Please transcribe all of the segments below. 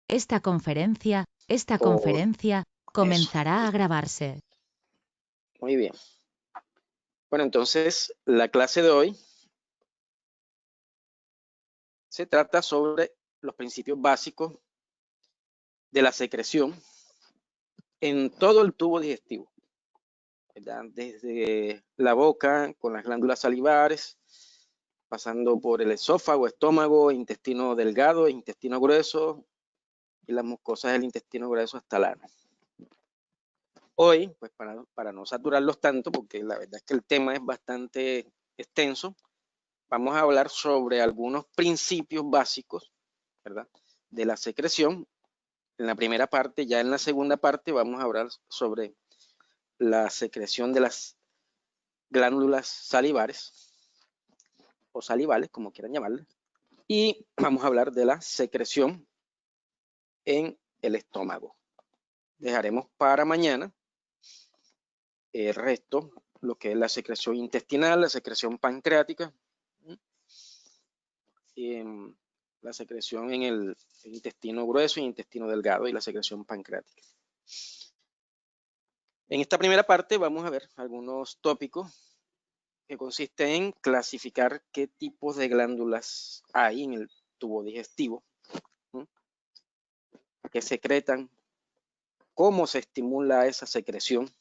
Esta conferencia O comenzará eso. a grabarse. Muy bien. Bueno, entonces la clase de hoy se trata sobre los principios básicos de la secreción en todo el tubo digestivo, ¿verdad? Desde la boca con las glándulas salivares, pasando por el esófago, estómago, intestino delgado, intestino grueso y las mucosas del intestino grueso hasta el ano. Hoy, pues para no saturarlos tanto, porque la verdad es que el tema es bastante extenso, vamos a hablar sobre algunos principios básicos, ¿verdad?, de la secreción. En la primera parte, ya en la segunda parte vamos a hablar sobre la secreción de las glándulas salivares o salivales, como quieran llamarle, y vamos a hablar de la secreción en el estómago. Dejaremos para mañana el resto, lo que es la secreción intestinal, la secreción pancreática, la secreción en el intestino grueso y intestino delgado y la secreción pancreática. En esta primera parte vamos a ver algunos tópicos que consisten en clasificar qué tipos de glándulas hay en el tubo digestivo, que secretan, cómo se estimula esa secreción,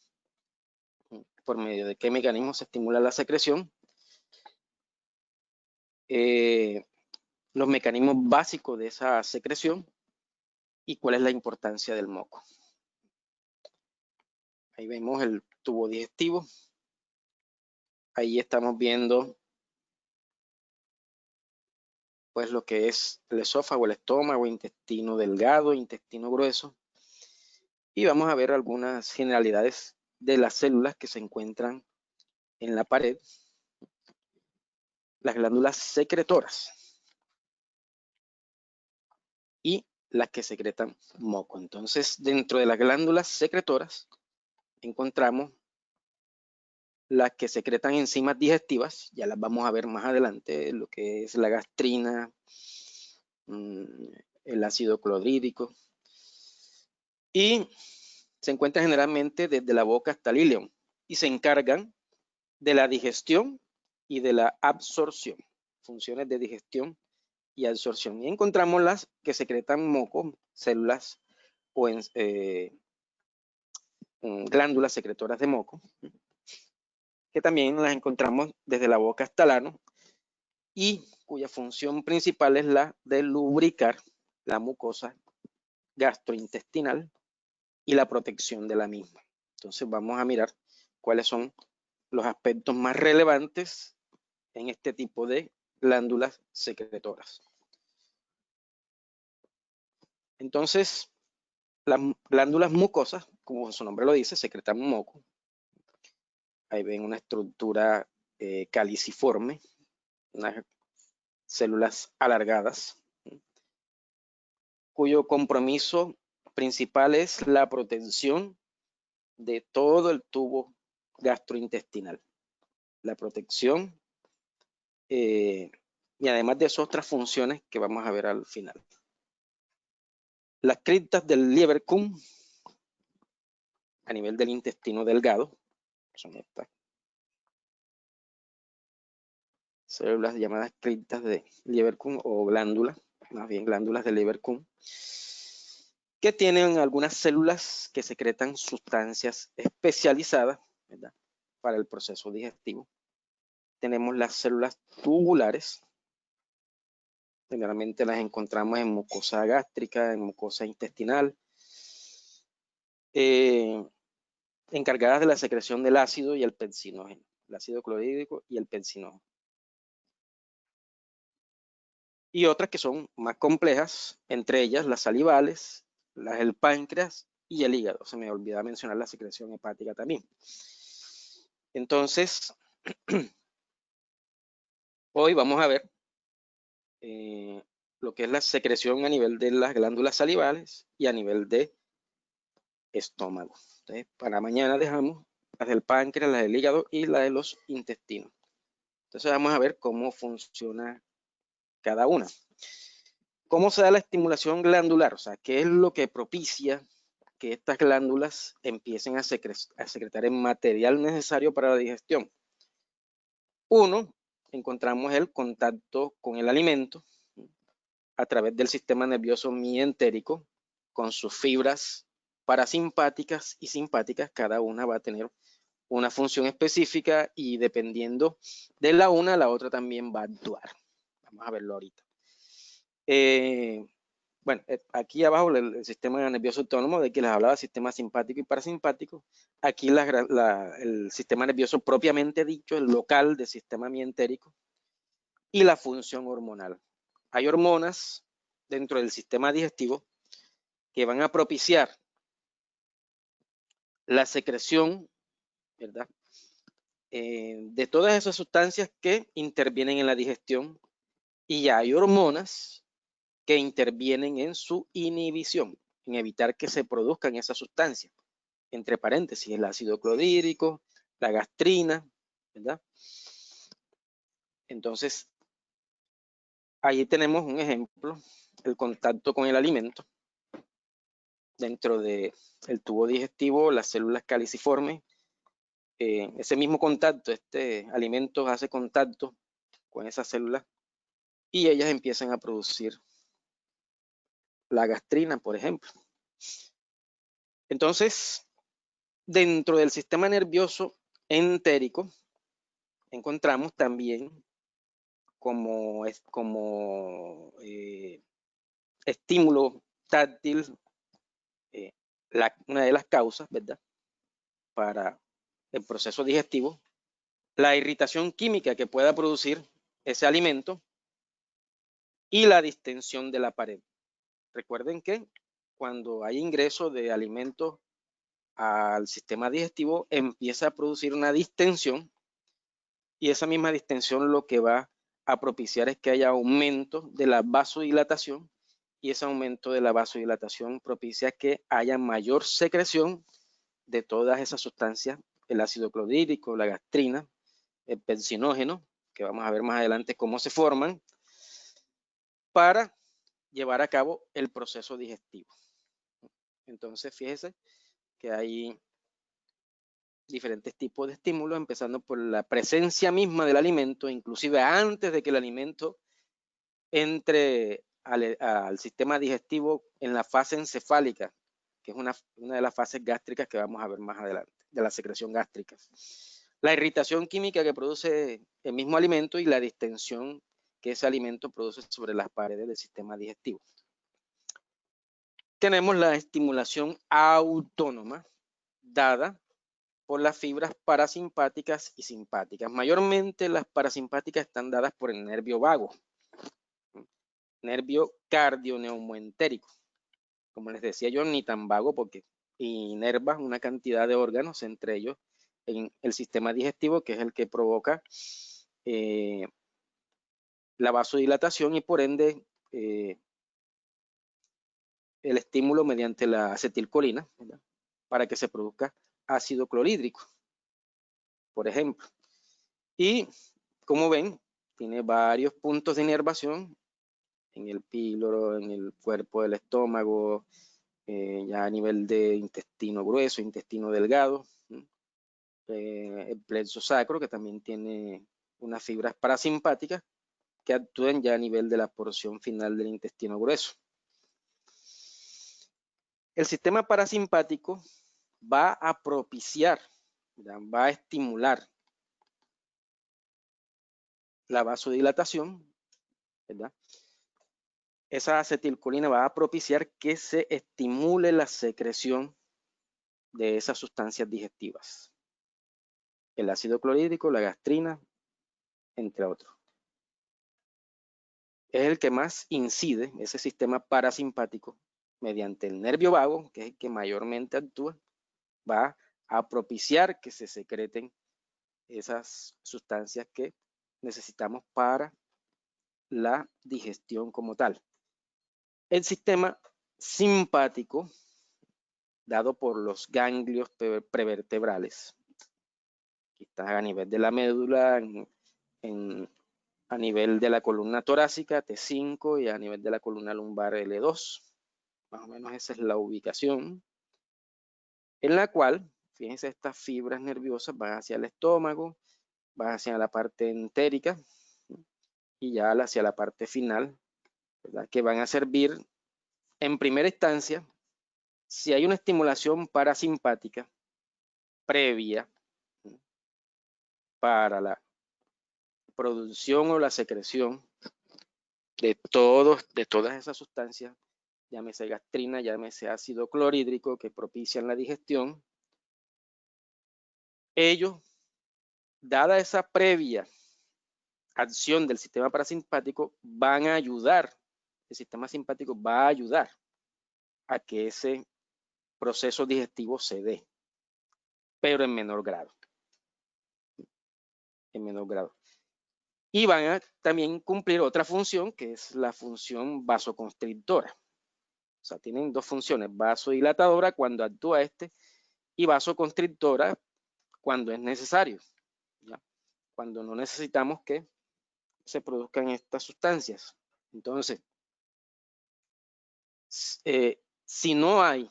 por medio de qué mecanismo se estimula la secreción, los mecanismos básicos de esa secreción y cuál es la importancia del moco. Ahí vemos el tubo digestivo. Ahí estamos viendo pues lo que es el esófago, el estómago, intestino delgado, intestino grueso. Y vamos a ver algunas generalidades de las células que se encuentran en la pared, las glándulas secretoras y las que secretan moco. Entonces, dentro de las glándulas secretoras encontramos las que secretan enzimas digestivas, ya las vamos a ver más adelante, lo que es la gastrina, el ácido clorhídrico, y se encuentran generalmente desde la boca hasta el ileum y se encargan de la digestión y de la absorción, funciones de digestión y absorción. Y encontramos las que secretan moco, células o glándulas secretoras de moco, que también las encontramos desde la boca hasta el ano y cuya función principal es la de lubricar la mucosa gastrointestinal y la protección de la misma. Entonces vamos a mirar cuáles son los aspectos más relevantes en este tipo de glándulas secretoras. Entonces, las glándulas mucosas, como su nombre lo dice, secretan moco. Ahí ven una estructura caliciforme, unas células alargadas, cuyo compromiso principal es la protección de todo el tubo gastrointestinal. La protección y además de esas otras funciones que vamos a ver al final. Las criptas del Lieberkühn a nivel del intestino delgado son estas células llamadas criptas de Lieberkühn o glándulas, más bien glándulas de Lieberkühn, que tienen algunas células que secretan sustancias especializadas, ¿verdad?, para el proceso digestivo. Tenemos las células tubulares, generalmente las encontramos en mucosa gástrica, en mucosa intestinal, encargadas de la secreción del ácido y el pensinógeno, el ácido clorhídrico y el pensinógeno. Y otras que son más complejas, entre ellas las salivales, las del páncreas y el hígado. Se me olvidaba mencionar la secreción hepática también. Entonces, hoy vamos a ver lo que es la secreción a nivel de las glándulas salivales y a nivel de estómago. Entonces, para mañana dejamos las del páncreas, las del hígado y las de los intestinos. Entonces vamos a ver cómo funciona cada una. ¿Cómo se da la estimulación glandular? O sea, ¿qué es lo que propicia que estas glándulas empiecen a secretar el material necesario para la digestión? Uno, encontramos el contacto con el alimento a través del sistema nervioso mientérico con sus fibras parasimpáticas y simpáticas. Cada una va a tener una función específica y dependiendo de la una, la otra también va a actuar. Vamos a verlo ahorita. Bueno, aquí abajo el sistema nervioso autónomo, de que les hablaba, sistema simpático y parasimpático. Aquí el sistema nervioso propiamente dicho, el local del sistema mientérico y la función hormonal. Hay hormonas dentro del sistema digestivo que van a propiciar la secreción, ¿verdad? De todas esas sustancias que intervienen en la digestión, y ya hay hormonas que intervienen en su inhibición, en evitar que se produzcan esas sustancias. Entre paréntesis, el ácido clorhídrico, la gastrina, ¿verdad? Entonces, ahí tenemos un ejemplo, el contacto con el alimento. Dentro del tubo digestivo, las células caliciformes, ese mismo contacto, este alimento hace contacto con esas células y ellas empiezan a producir la gastrina, por ejemplo. Entonces, dentro del sistema nervioso entérico, encontramos también como estímulo táctil, una de las causas, ¿verdad?, para el proceso digestivo, la irritación química que pueda producir ese alimento y la distensión de la pared. Recuerden que cuando hay ingreso de alimentos al sistema digestivo, empieza a producir una distensión y esa misma distensión lo que va a propiciar es que haya aumento de la vasodilatación y ese aumento de la vasodilatación propicia que haya mayor secreción de todas esas sustancias, el ácido clorhídrico, la gastrina, el pensinógeno, que vamos a ver más adelante cómo se forman, para llevar a cabo el proceso digestivo. Entonces, fíjese que hay diferentes tipos de estímulos, empezando por la presencia misma del alimento, inclusive antes de que el alimento entre al sistema digestivo en la fase encefálica, que es una de las fases gástricas que vamos a ver más adelante, de la secreción gástrica. La irritación química que produce el mismo alimento y la distensión que ese alimento produce sobre las paredes del sistema digestivo. Tenemos la estimulación autónoma dada por las fibras parasimpáticas y simpáticas. Mayormente las parasimpáticas están dadas por el nervio vago, nervio cardioneumoentérico. Como les decía yo, ni tan vago porque inerva una cantidad de órganos, entre ellos en el sistema digestivo, que es el que provoca la vasodilatación y por ende el estímulo mediante la acetilcolina, ¿verdad?, para que se produzca ácido clorhídrico, por ejemplo. Y como ven, tiene varios puntos de inervación en el píloro, en el cuerpo del estómago, ya a nivel de intestino grueso, intestino delgado, el plexo sacro, que también tiene unas fibras parasimpáticas que actúan ya a nivel de la porción final del intestino grueso. El sistema parasimpático va a propiciar, ¿verdad?, va a estimular la vasodilatación, ¿verdad? Esa acetilcolina va a propiciar que se estimule la secreción de esas sustancias digestivas. El ácido clorhídrico, la gastrina, entre otros. Es el que más incide, ese sistema parasimpático, mediante el nervio vago, que es el que mayormente actúa, va a propiciar que se secreten esas sustancias que necesitamos para la digestión como tal. El sistema simpático, dado por los ganglios prevertebrales, que está a nivel de la médula, en a nivel de la columna torácica T5 y a nivel de la columna lumbar L2. Más o menos esa es la ubicación en la cual, fíjense, estas fibras nerviosas van hacia el estómago, van hacia la parte entérica y ya hacia la parte final, ¿verdad? Que van a servir en primera instancia si hay una estimulación parasimpática previa para la producción o la secreción de todas esas sustancias, llámese gastrina, llámese ácido clorhídrico, que propician la digestión. Ellos, dada esa previa acción del sistema parasimpático, van a ayudar, el sistema simpático va a ayudar a que ese proceso digestivo se dé, pero en menor grado. En menor grado. Y van a también cumplir otra función, que es la función vasoconstrictora. O sea, tienen dos funciones: vasodilatadora cuando actúa este y vasoconstrictora cuando es necesario, ¿ya? Cuando no necesitamos que se produzcan estas sustancias. Entonces, si no hay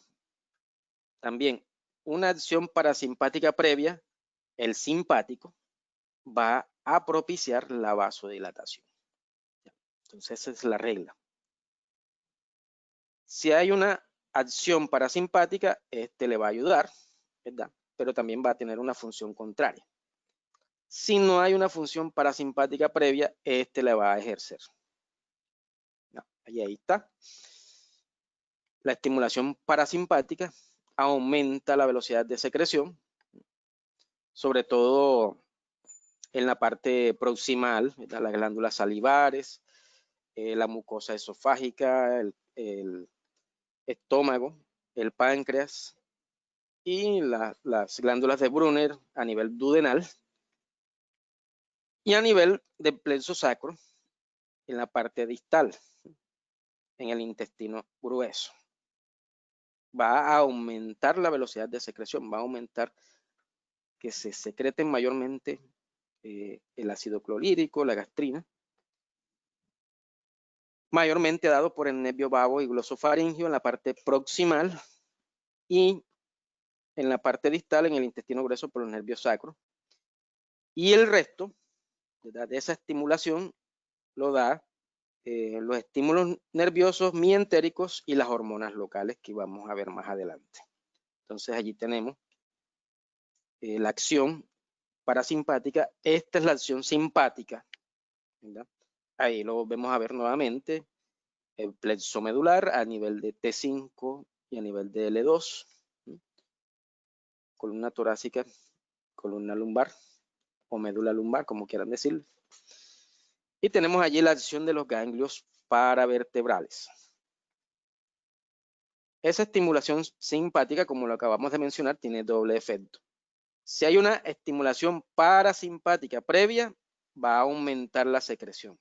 también una acción parasimpática previa, el simpático va a propiciar la vasodilatación. Entonces, esa es la regla. Si hay una acción parasimpática, este le va a ayudar, ¿verdad? Pero también va a tener una función contraria. Si no hay una función parasimpática previa, este le va a ejercer. Ahí está. La estimulación parasimpática aumenta la velocidad de secreción, sobre todo en la parte proximal, ¿verdad? Las glándulas salivares, la mucosa esofágica, el estómago, el páncreas y las glándulas de Brunner a nivel duodenal, y a nivel del plexo sacro en la parte distal, en el intestino grueso. Va a aumentar la velocidad de secreción, va a aumentar que se secreten mayormente el ácido clorhídrico, la gastrina, mayormente dado por el nervio vago y glosofaringio en la parte proximal, y en la parte distal, en el intestino grueso, por los nervios sacros. Y el resto, ¿verdad?, de esa estimulación lo da los estímulos nerviosos mientéricos y las hormonas locales, que vamos a ver más adelante. Entonces allí tenemos la acción parasimpática. Esta es la acción simpática, ¿verdad? Ahí lo vemos a ver nuevamente, el plexo medular a nivel de T5 y a nivel de L2, columna torácica, columna lumbar o médula lumbar, como quieran decir. Y tenemos allí la acción de los ganglios paravertebrales. Esa estimulación simpática, como lo acabamos de mencionar, tiene doble efecto. Si hay una estimulación parasimpática previa, va a aumentar la secreción.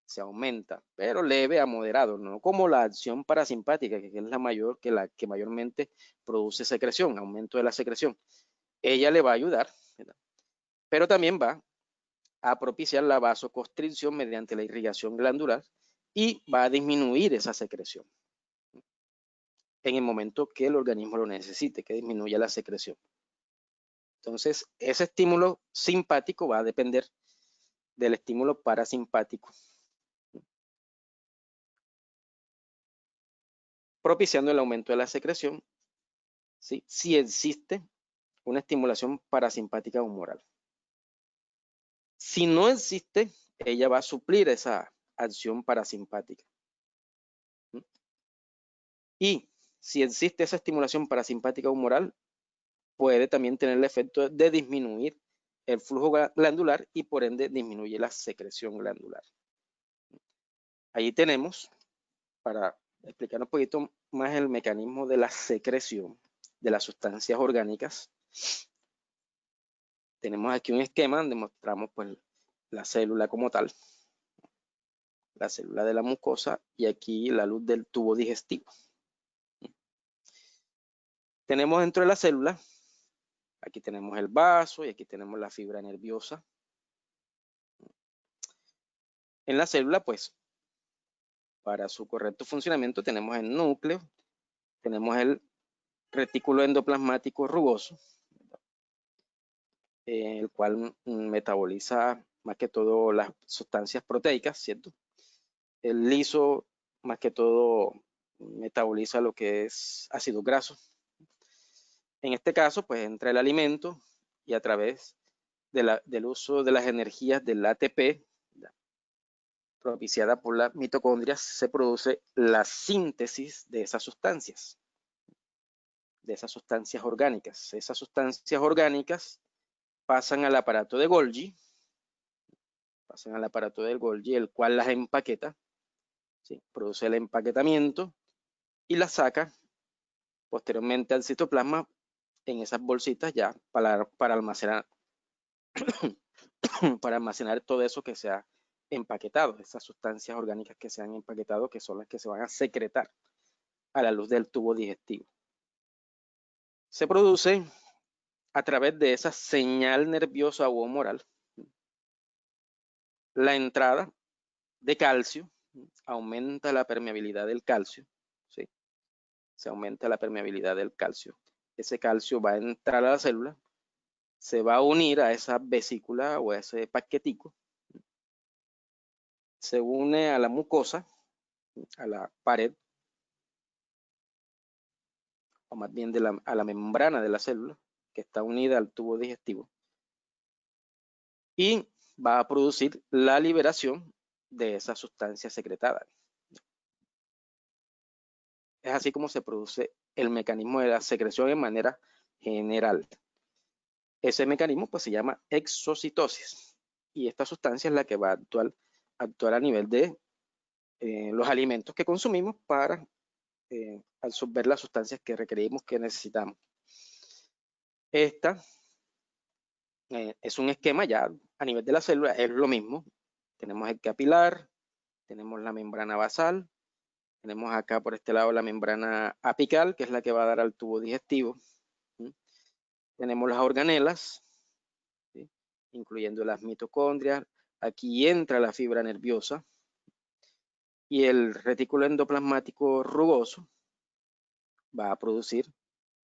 Se aumenta, pero leve a moderado, no como la acción parasimpática, que es la mayor, la que mayormente produce secreción, aumento de la secreción. Ella le va a ayudar, ¿verdad?, pero también va a propiciar la vasoconstricción mediante la irrigación glandular y va a disminuir esa secreción en el momento que el organismo lo necesite, que disminuya la secreción. Entonces, ese estímulo simpático va a depender del estímulo parasimpático, propiciando el aumento de la secreción, ¿sí?, si existe una estimulación parasimpática humoral. Si no existe, ella va a suplir esa acción parasimpática. Y si existe esa estimulación parasimpática humoral, puede también tener el efecto de disminuir el flujo glandular y por ende disminuye la secreción glandular. Allí tenemos, para explicar un poquito más el mecanismo de la secreción de las sustancias orgánicas, tenemos aquí un esquema donde mostramos pues la célula como tal, la célula de la mucosa, y aquí la luz del tubo digestivo. Tenemos dentro de la célula, aquí tenemos el vaso y aquí tenemos la fibra nerviosa. En la célula, pues, para su correcto funcionamiento tenemos el núcleo, tenemos el retículo endoplasmático rugoso, el cual metaboliza más que todo las sustancias proteicas, ¿cierto? El liso, más que todo, metaboliza lo que es ácidos grasos. En este caso, pues entra el alimento y a través del uso de las energías del ATP, propiciada por las mitocondrias, se produce la síntesis de esas sustancias orgánicas. Esas sustancias orgánicas pasan al aparato de Golgi, el cual las empaqueta, ¿sí? Produce el empaquetamiento y las saca posteriormente al citoplasma en esas bolsitas ya para almacenar para almacenar todo eso que se ha empaquetado, esas sustancias orgánicas que se han empaquetado, que son las que se van a secretar a la luz del tubo digestivo. Se produce a través de esa señal nerviosa o humoral la entrada de calcio, aumenta la permeabilidad del calcio, ¿sí? Se aumenta la permeabilidad del calcio. Ese calcio va a entrar a la célula, se va a unir a esa vesícula o a ese paquetico, se une a la mucosa, a la pared, o más bien a la membrana de la célula, que está unida al tubo digestivo, y va a producir la liberación de esa sustancia secretada. Es así como se produce el mecanismo de la secreción en manera general. Ese mecanismo pues se llama exocitosis, y esta sustancia es la que va a actuar a nivel de los alimentos que consumimos para absorber las sustancias que requerimos, que necesitamos. Esta es un esquema ya a nivel de la célula, es lo mismo. Tenemos el capilar, tenemos la membrana basal, tenemos acá por este lado la membrana apical, que es la que va a dar al tubo digestivo. Tenemos las organelas, ¿sí? Incluyendo las mitocondrias. Aquí entra la fibra nerviosa y el retículo endoplasmático rugoso va a producir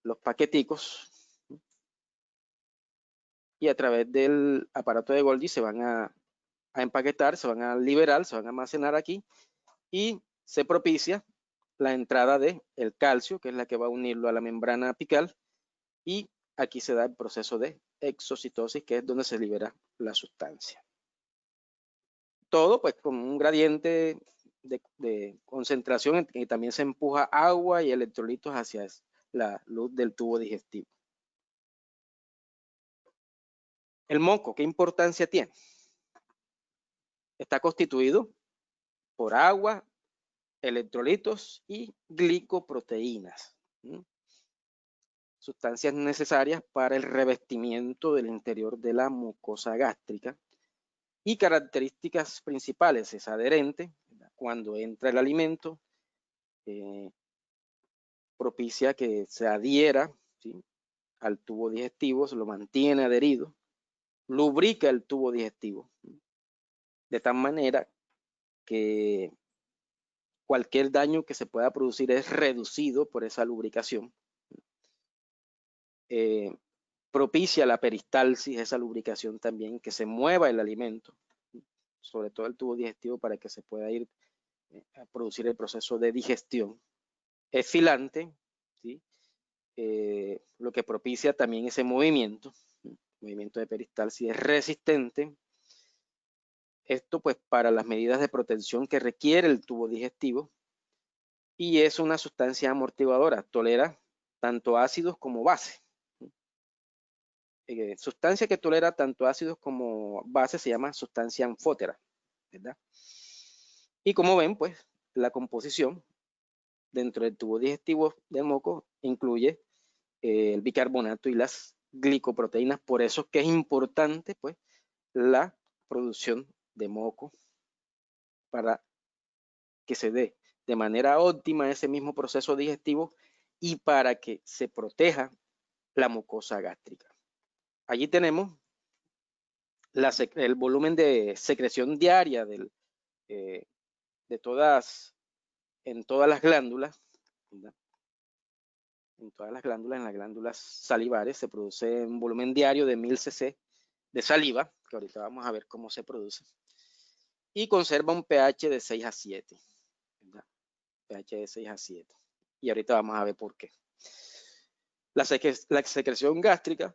los paqueticos, ¿sí? Y a través del aparato de Golgi se van a empaquetar, se van a liberar, se van a almacenar aquí y se propicia la entrada del calcio, que es la que va a unirlo a la membrana apical, y aquí se da el proceso de exocitosis, que es donde se libera la sustancia. Todo pues con un gradiente de concentración en que también se empuja agua y electrolitos hacia la luz del tubo digestivo. El moco, ¿qué importancia tiene? Está constituido por agua, electrolitos y glicoproteínas, sustancias necesarias para el revestimiento del interior de la mucosa gástrica, y características principales: es adherente, ¿verdad? Cuando entra el alimento, propicia que se adhiera, ¿sí?, al tubo digestivo, se lo mantiene adherido, lubrica el tubo digestivo, de tal manera que cualquier daño que se pueda producir es reducido por esa lubricación. Propicia la peristalsis, esa lubricación también, que se mueva el alimento, sobre todo el tubo digestivo, para que se pueda ir a producir el proceso de digestión. Es filante, ¿sí? Lo que propicia también ese movimiento de peristalsis. Es resistente. Esto pues para las medidas de protección que requiere el tubo digestivo, y es una sustancia amortiguadora, tolera tanto ácidos como bases. Sustancia que tolera tanto ácidos como bases se llama sustancia anfótera, ¿verdad? Y como ven, pues la composición dentro del tubo digestivo del moco incluye el bicarbonato y las glicoproteínas. Por eso es que es importante pues la producción de moco, para que se dé de manera óptima ese mismo proceso digestivo y para que se proteja la mucosa gástrica. Allí tenemos el volumen de secreción diaria del en todas las glándulas, ¿verdad? En todas las glándulas salivares, se produce un volumen diario de 1000 cc de saliva, que ahorita vamos a ver cómo se produce, y conserva un pH de 6 a 7, ¿verdad? pH de 6 a 7. Y ahorita vamos a ver por qué. La secreción gástrica,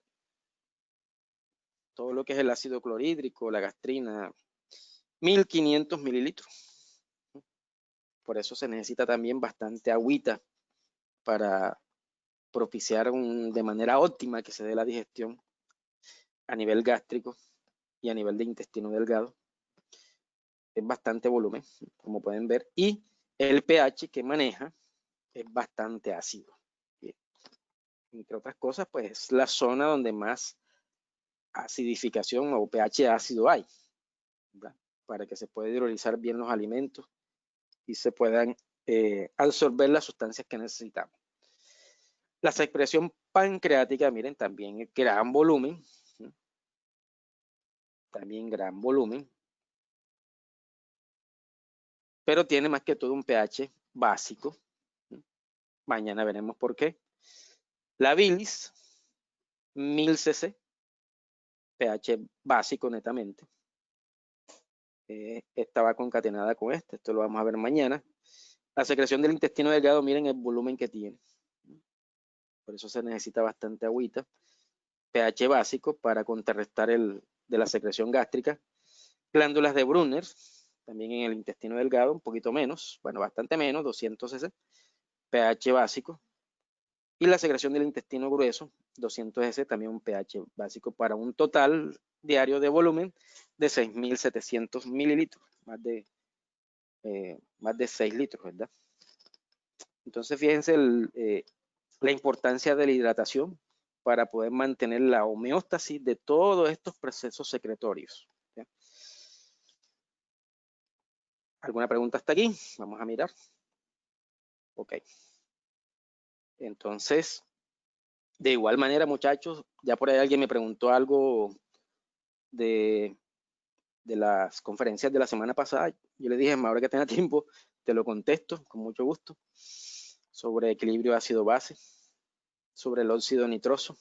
todo lo que es el ácido clorhídrico, la gastrina, 1500 mililitros. Por eso se necesita también bastante agüita para propiciar de manera óptima que se dé la digestión a nivel gástrico y a nivel de intestino delgado. Es bastante volumen, como pueden ver, y el pH que maneja es bastante ácido. Bien. Entre otras cosas, pues es la zona donde más acidificación o pH ácido hay, ¿verdad? Para que se pueda hidrolizar bien los alimentos y se puedan absorber las sustancias que necesitamos. La secreción pancreática, miren, también gran volumen, ¿sí? También gran volumen, pero tiene más que todo un pH básico. ¿Sí? Mañana veremos por qué. La bilis, 1000 cc, pH básico netamente. Esta va concatenada con esto lo vamos a ver mañana. La secreción del intestino delgado, miren el volumen que tiene. Por eso se necesita bastante agüita. pH básico para contrarrestar de la secreción gástrica. Glándulas de Brunner, también en el intestino delgado, un poquito menos, bueno, bastante menos, 200 cc, pH básico. Y la secreción del intestino grueso, 200 cc, también un pH básico, para un total diario de volumen de 6700 mililitros, más de 6 litros, ¿verdad? Entonces, fíjense la importancia de la hidratación para poder mantener la homeostasis de todos estos procesos secretorios. ¿Ya? ¿Alguna pregunta hasta aquí? Vamos a mirar. Ok. Entonces, de igual manera, muchachos, ya por ahí alguien me preguntó algo de las conferencias de la semana pasada. Yo le dije, ahora que tenga tiempo, te lo contesto con mucho gusto. Sobre equilibrio ácido-base, sobre el óxido nitroso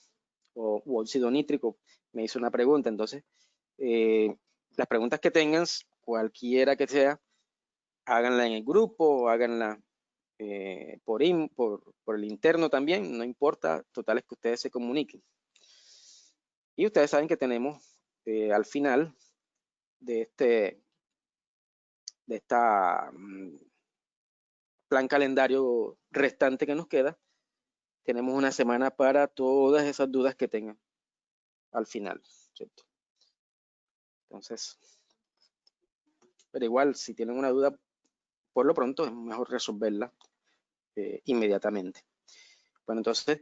u óxido nítrico. Me hizo una pregunta, entonces, las preguntas que tengan, cualquiera que sea, háganla en el grupo, háganla por el interno también, no importa, total es que ustedes se comuniquen. Y ustedes saben que tenemos al final de esta plan calendario restante que nos queda, tenemos una semana para todas esas dudas que tengan al final, ¿cierto? Entonces, pero igual, si tienen una duda, por lo pronto es mejor resolverla inmediatamente. Bueno, entonces,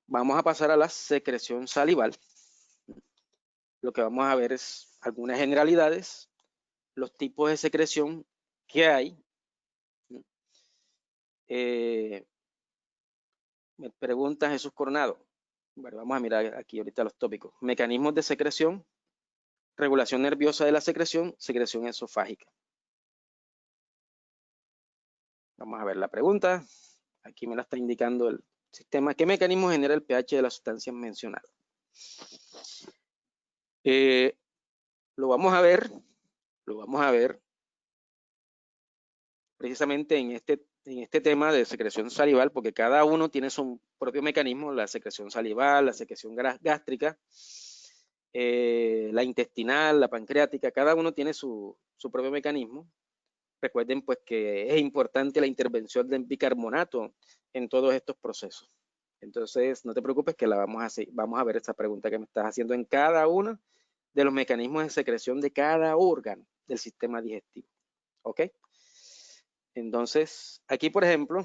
vamos a pasar a la secreción salival. Lo que vamos a ver es algunas generalidades, los tipos de secreción que hay. Me pregunta Jesús Coronado. Bueno, vamos a mirar aquí ahorita los tópicos. Mecanismos de secreción, regulación nerviosa de la secreción esofágica. Vamos a ver la pregunta. Aquí me la está indicando el sistema. ¿Qué mecanismo genera el pH de las sustancias mencionadas? Lo vamos a ver precisamente en este tema de secreción salival, porque cada uno tiene su propio mecanismo, la secreción salival, la secreción gástrica, la intestinal, la pancreática, cada uno tiene su propio mecanismo. Recuerden pues que es importante la intervención del bicarbonato en todos estos procesos. Entonces, no te preocupes que vamos a ver esta pregunta que me estás haciendo en cada uno de los mecanismos de secreción de cada órgano del sistema digestivo. ¿Ok? Entonces, aquí, por ejemplo,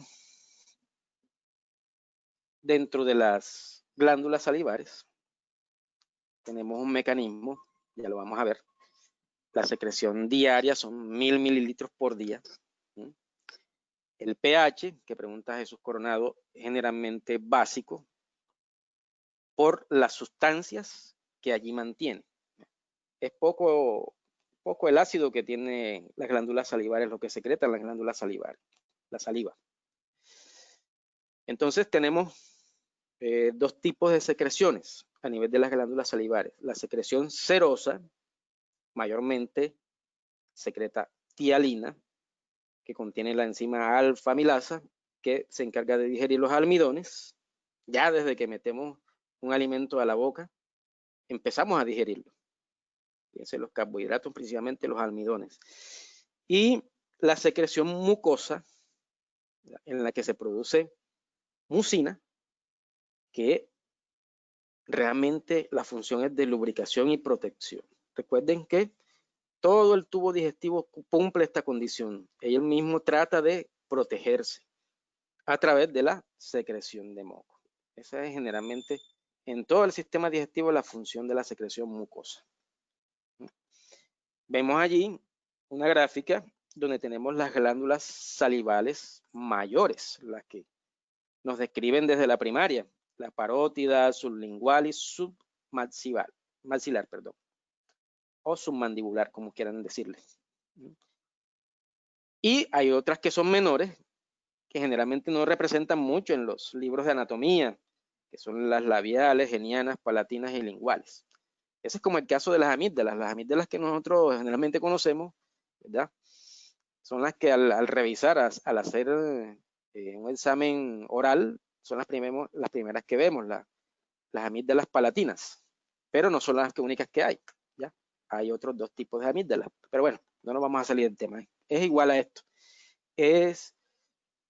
dentro de las glándulas salivares, tenemos un mecanismo, ya lo vamos a ver. La secreción diaria son 1000 mililitros por día. El pH, que pregunta Jesús Coronado, es generalmente básico por las sustancias que allí mantiene. Es poco poco el ácido que tiene las glándulas salivares, lo que secretan las glándulas salivares, la saliva. Entonces tenemos dos tipos de secreciones a nivel de las glándulas salivares. La secreción serosa, mayormente secreta tialina, que contiene la enzima alfa-amilasa, que se encarga de digerir los almidones. Ya desde que metemos un alimento a la boca, empezamos a digerirlo. Fíjense, los carbohidratos, principalmente los almidones. Y la secreción mucosa, en la que se produce mucina, que realmente la función es de lubricación y protección. Recuerden que todo el tubo digestivo cumple esta condición. Él mismo trata de protegerse a través de la secreción de moco. Esa es generalmente en todo el sistema digestivo la función de la secreción mucosa. Vemos allí una gráfica donde tenemos las glándulas salivales mayores, las que nos describen desde la primaria, la parótida, sublingual y submaxilar, o submandibular, como quieran decirle. Y hay otras que son menores, que generalmente no representan mucho en los libros de anatomía, que son las labiales, genianas, palatinas y linguales. Ese es como el caso de las amígdalas que nosotros generalmente conocemos, ¿verdad? Son las que al revisar, al hacer un examen oral, son las primeras que vemos, las amígdalas palatinas, pero no son las únicas que hay, ¿ya? Hay otros dos tipos de amígdalas, pero bueno, no nos vamos a salir del tema. Es igual a esto. Es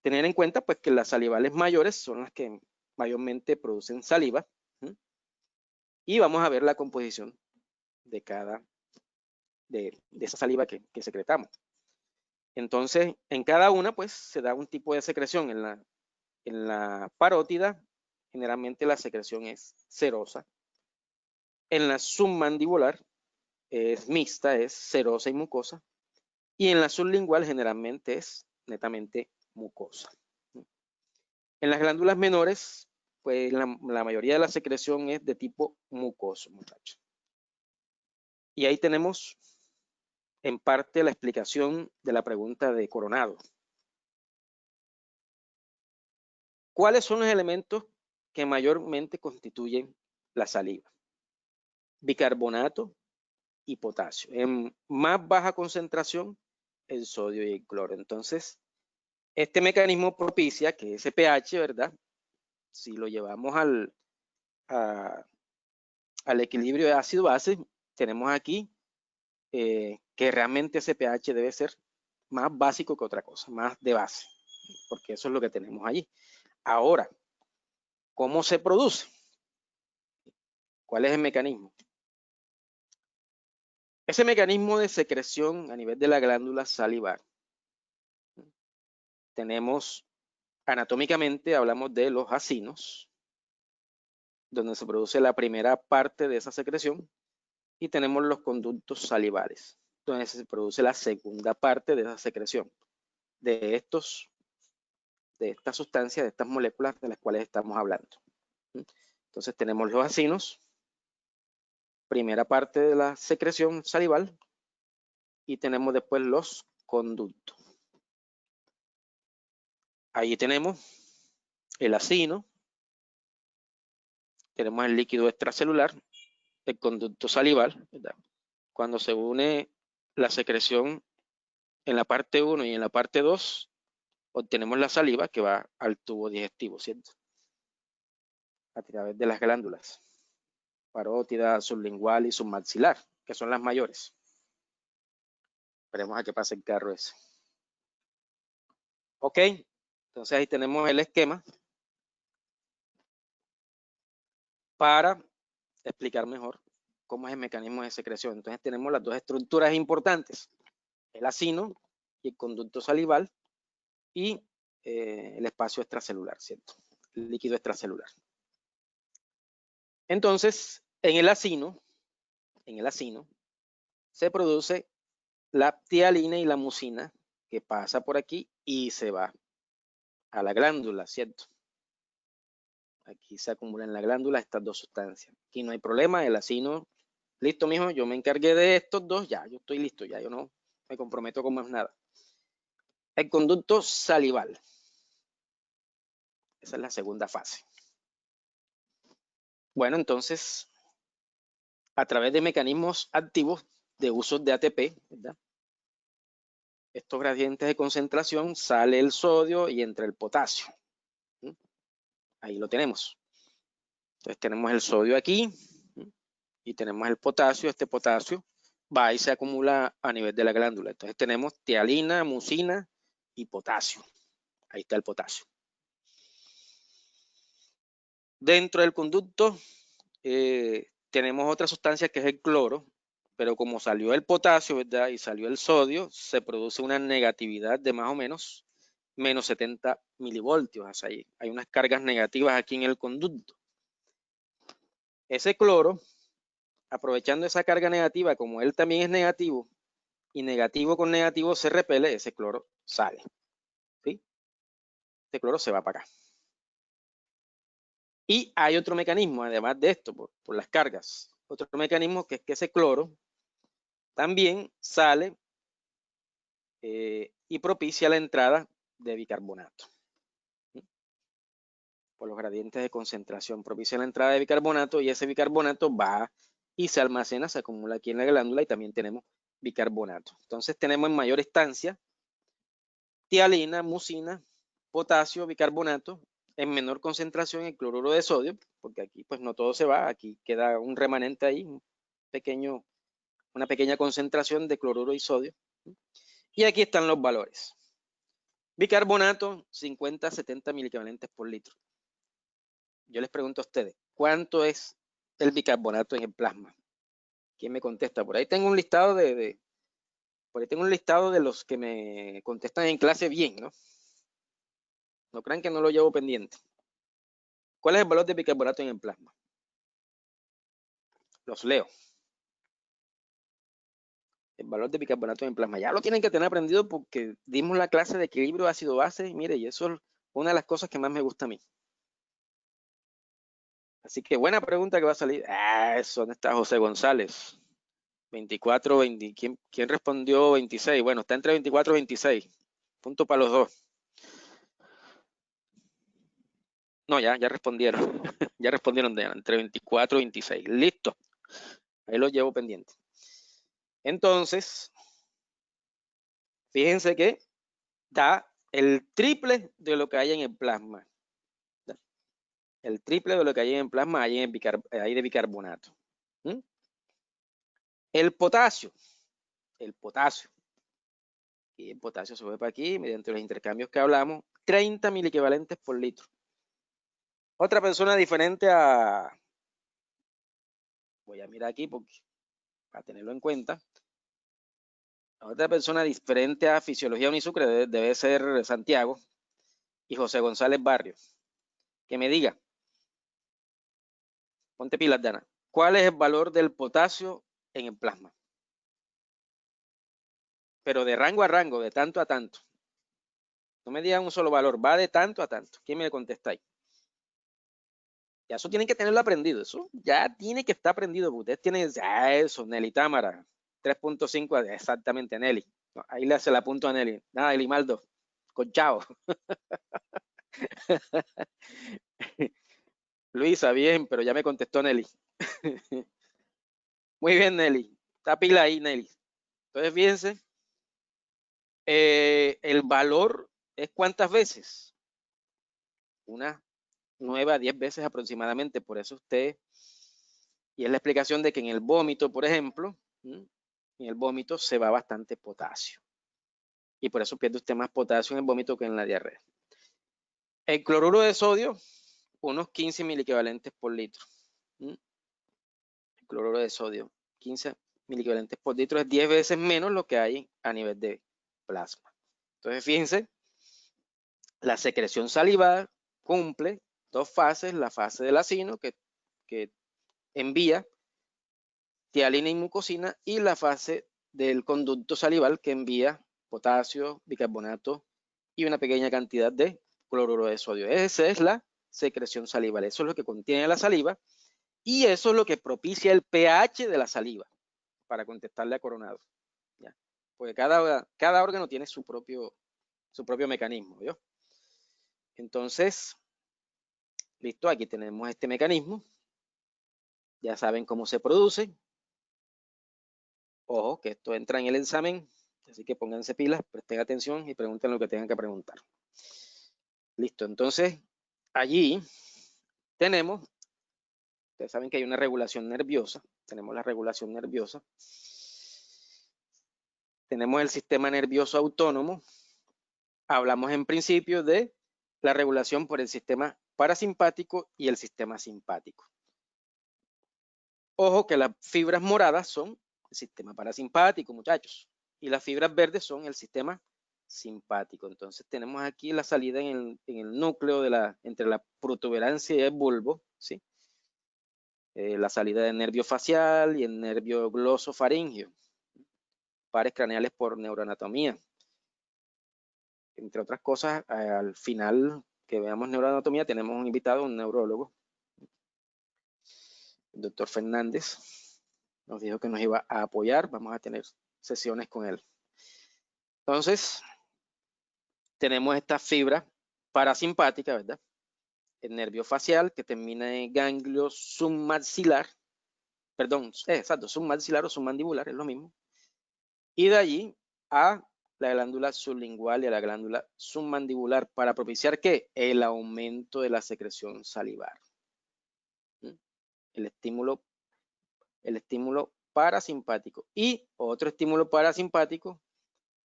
tener en cuenta pues que las salivales mayores son las que mayormente producen saliva, y vamos a ver la composición de esa saliva que secretamos. Entonces, en cada una pues se da un tipo de secreción. En la parótida, generalmente la secreción es serosa. En la submandibular es mixta, es serosa y mucosa. Y en la sublingual generalmente es netamente mucosa. En las glándulas menores, pues la mayoría de la secreción es de tipo mucoso, muchachos. Y ahí tenemos en parte la explicación de la pregunta de Coronado. ¿Cuáles son los elementos que mayormente constituyen la saliva? Bicarbonato y potasio. En más baja concentración, el sodio y el cloro. Entonces, este mecanismo propicia que ese pH, ¿verdad? Si lo llevamos al equilibrio de ácido-base, tenemos aquí que realmente ese pH debe ser más básico que otra cosa, más de base, porque eso es lo que tenemos allí. Ahora, ¿cómo se produce? ¿Cuál es el mecanismo? Ese mecanismo de secreción a nivel de la glándula salivar. Tenemos anatómicamente, hablamos de los acinos, donde se produce la primera parte de esa secreción, y tenemos los conductos salivales, donde se produce la segunda parte de esa secreción, de estas sustancias, de estas moléculas de las cuales estamos hablando. Entonces tenemos los acinos, primera parte de la secreción salival, y tenemos después los conductos. Allí tenemos el acino, tenemos el líquido extracelular, el conducto salival, ¿verdad? Cuando se une la secreción en la parte 1 y en la parte 2, obtenemos la saliva que va al tubo digestivo, ¿cierto? A través de las glándulas parótida, sublingual y submaxilar, que son las mayores. Esperemos a que pase el carro ese. Ok, entonces ahí tenemos el esquema para explicar mejor cómo es el mecanismo de secreción. Entonces tenemos las dos estructuras importantes, el acino y el conducto salival, y el espacio extracelular, ¿cierto? El líquido extracelular. Entonces, en el acino se produce la tialina y la mucina, que pasa por aquí y se va a la glándula, ¿cierto? Aquí se acumulan en la glándula estas dos sustancias. Aquí no hay problema, el acino Listo, mijo, yo me encargué de estos dos, ya, yo estoy listo, ya, yo no me comprometo con más nada. El conducto salival. Esa es la segunda fase. Bueno, entonces, a través de mecanismos activos de usos de ATP, ¿verdad? Estos gradientes de concentración, sale el sodio y entra el potasio. Ahí lo tenemos. Entonces tenemos el sodio aquí y tenemos el potasio. Este potasio va y se acumula a nivel de la glándula. Entonces tenemos tialina, mucina y potasio. Ahí está el potasio. Dentro del conducto tenemos otra sustancia que es el cloro, pero como salió el potasio, ¿verdad? Y salió el sodio, se produce una negatividad de más o menos menos 70 milivoltios. O sea, hay unas cargas negativas aquí en el conducto. Ese cloro, aprovechando esa carga negativa, como él también es negativo, y negativo con negativo se repele, ese cloro sale. ¿Sí? Este cloro se va para acá. Y hay otro mecanismo, además de esto, por las cargas. Otro mecanismo que es que ese cloro también sale y propicia la entrada de bicarbonato. Por los gradientes de concentración propicia la entrada de bicarbonato y ese bicarbonato va y se almacena, se acumula aquí en la glándula y también tenemos bicarbonato. Entonces tenemos en mayor instancia tialina, mucina, potasio, bicarbonato, en menor concentración el cloruro de sodio, porque aquí pues no todo se va, aquí queda un remanente ahí, una pequeña concentración de cloruro y sodio. Y aquí están los valores. Bicarbonato, 50-70 miliequivalentes por litro. Yo les pregunto a ustedes, ¿cuánto es el bicarbonato en el plasma? ¿Quién me contesta? Por ahí tengo un listado por ahí tengo un listado de los que me contestan en clase bien, ¿no? No crean que no lo llevo pendiente. ¿Cuál es el valor de bicarbonato en el plasma? Los leo. El valor de bicarbonato en el plasma. Ya lo tienen que tener aprendido porque dimos la clase de equilibrio ácido-base y mire, y eso es una de las cosas que más me gusta a mí. Así que buena pregunta que va a salir. Eso, ¿dónde está José González? 24, 20. ¿Quién respondió 26? Bueno, está entre 24 y 26. Punto para los dos. No, ya respondieron. Ya respondieron entre 24 y 26. Listo. Ahí lo llevo pendiente. Entonces, fíjense que da el triple de lo que hay en el plasma. El triple de lo que hay en el plasma hay de bicarbonato. El potasio. Y el potasio se fue para aquí, mediante los intercambios que hablamos, 30 miliequivalentes por litro. Otra persona diferente a... Voy a mirar aquí para tenerlo en cuenta. Otra persona diferente a Fisiología Unisucre debe ser Santiago y José González Barrio. Que me diga, ponte pilas, Dana, ¿cuál es el valor del potasio en el plasma? Pero de rango a rango, de tanto a tanto. No me digan un solo valor, va de tanto a tanto. ¿Quién me contesta ahí? Ya eso tienen que tenerlo aprendido, eso ya tiene que estar aprendido. Ustedes tienen, eso, Nelly Támara, 3.5, exactamente, Nelly. No, ahí le hace la punto a Nelly. Nada, Elimaldo, con chao. Luisa, bien, pero ya me contestó Nelly. Muy bien, Nelly. Está pila ahí, Nelly. Entonces, fíjense, el valor es ¿cuántas veces? Unas 9 a 10 veces aproximadamente. Por eso usted, y es la explicación de que en el vómito, por ejemplo, en el vómito se va bastante potasio. Y por eso pierde usted más potasio en el vómito que en la diarrea. El cloruro de sodio, unos 15 miliequivalentes por litro. El cloruro de sodio, 15 miliequivalentes por litro, es 10 veces menos lo que hay a nivel de plasma. Entonces, fíjense, la secreción salivar cumple dos fases, la fase del acino que envía tialina y mucosina y la fase del conducto salival que envía potasio, bicarbonato y una pequeña cantidad de cloruro de sodio. Esa es la secreción salival, eso es lo que contiene la saliva Y eso es lo que propicia el pH de la saliva, para contestarle a Coronado. ¿Ya? Porque cada órgano tiene su propio mecanismo. ¿Vio? Entonces, listo, aquí tenemos este mecanismo. Ya saben cómo se produce. Ojo, que esto entra en el examen, así que pónganse pilas, presten atención y pregunten lo que tengan que preguntar. Listo, entonces, allí tenemos, ustedes saben que hay una regulación nerviosa, tenemos la regulación nerviosa, tenemos el sistema nervioso autónomo, hablamos en principio de la regulación por el sistema parasimpático y el sistema simpático. Ojo que las fibras moradas son el sistema parasimpático, muchachos, y las fibras verdes son el sistema simpático. Entonces tenemos aquí la salida en el núcleo entre la protuberancia y el bulbo, ¿sí? La salida del nervio facial y el nervio glosofaringeo, pares craneales por neuroanatomía. Entre otras cosas, al final que veamos neuroanatomía tenemos un invitado, un neurólogo, el doctor Fernández. Nos dijo que nos iba a apoyar, vamos a tener sesiones con él. Entonces, tenemos esta fibra parasimpática, ¿verdad? El nervio facial que termina en ganglio submaxilar, perdón, exacto, submaxilar o submandibular, es lo mismo. Y de allí a la glándula sublingual y a la glándula submandibular para propiciar ¿qué? El aumento de la secreción salivar. El estímulo parasimpático. Y otro estímulo parasimpático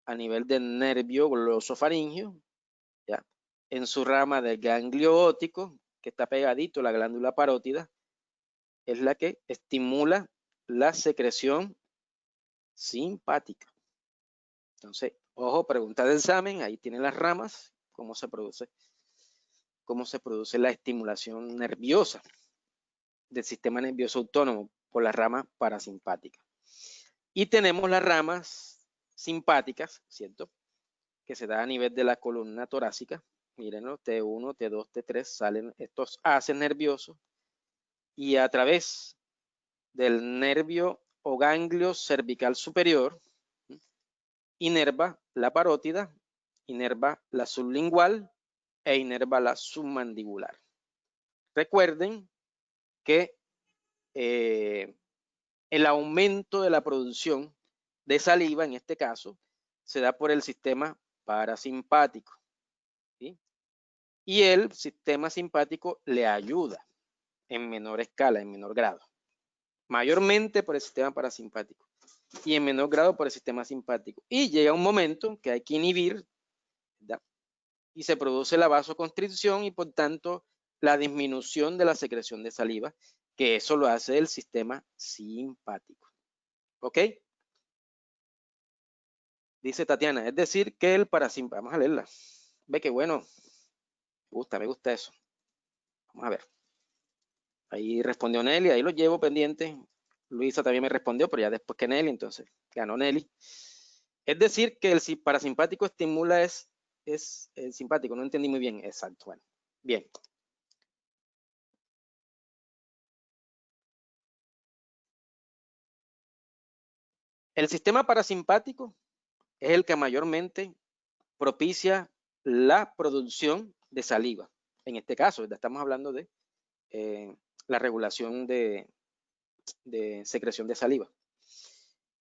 a nivel del nervio glosofaringeo, ¿ya? En su rama del ganglio óptico, que está pegadito a la glándula parótida, es la que estimula la secreción simpática. Entonces, ojo, pregunta de examen, ahí tienen las ramas, cómo se produce la estimulación nerviosa del sistema nervioso autónomo por la rama parasimpática. Y tenemos las ramas simpáticas, ¿cierto? Que se da a nivel de la columna torácica. Mírenlo, T1, T2, T3, salen estos haces nerviosos y a través del nervio o ganglio cervical superior inerva la parótida, inerva la sublingual e inerva la submandibular. Recuerden que el aumento de la producción de saliva, en este caso, se da por el sistema parasimpático, ¿sí? Y el sistema simpático le ayuda en menor escala, en menor grado. Mayormente por el sistema parasimpático y en menor grado por el sistema simpático. Y llega un momento que hay que inhibir, ¿verdad? Y se produce la vasoconstricción y por tanto la disminución de la secreción de saliva, que eso lo hace el sistema simpático. ¿Ok? Dice Tatiana, es decir que el parasimpático, vamos a leerla. Ve que bueno, me gusta eso. Vamos a ver. Ahí respondió Nelly, ahí lo llevo pendiente. Luisa también me respondió, pero ya después que Nelly, entonces ganó Nelly. Es decir, que el parasimpático estimula es el simpático, no entendí muy bien. Exacto, bueno, bien. El sistema parasimpático es el que mayormente propicia la producción de saliva. En este caso, estamos hablando de la regulación de secreción de saliva.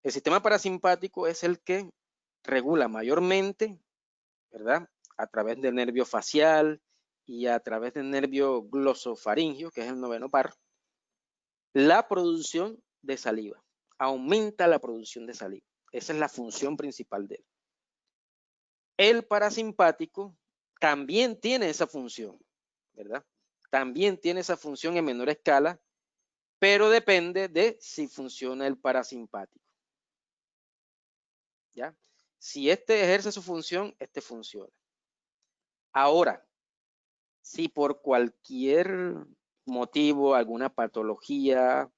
El sistema parasimpático es el que regula mayormente, ¿verdad? A través del nervio facial y a través del nervio glosofaringeo, que es el noveno par, la producción de saliva. Aumenta la producción de saliva. Esa es la función principal de él. El parasimpático también tiene esa función, ¿verdad? También tiene esa función en menor escala, pero depende de si funciona el parasimpático. ¿Ya? Si este ejerce su función, este funciona. Ahora, si por cualquier motivo, alguna patología,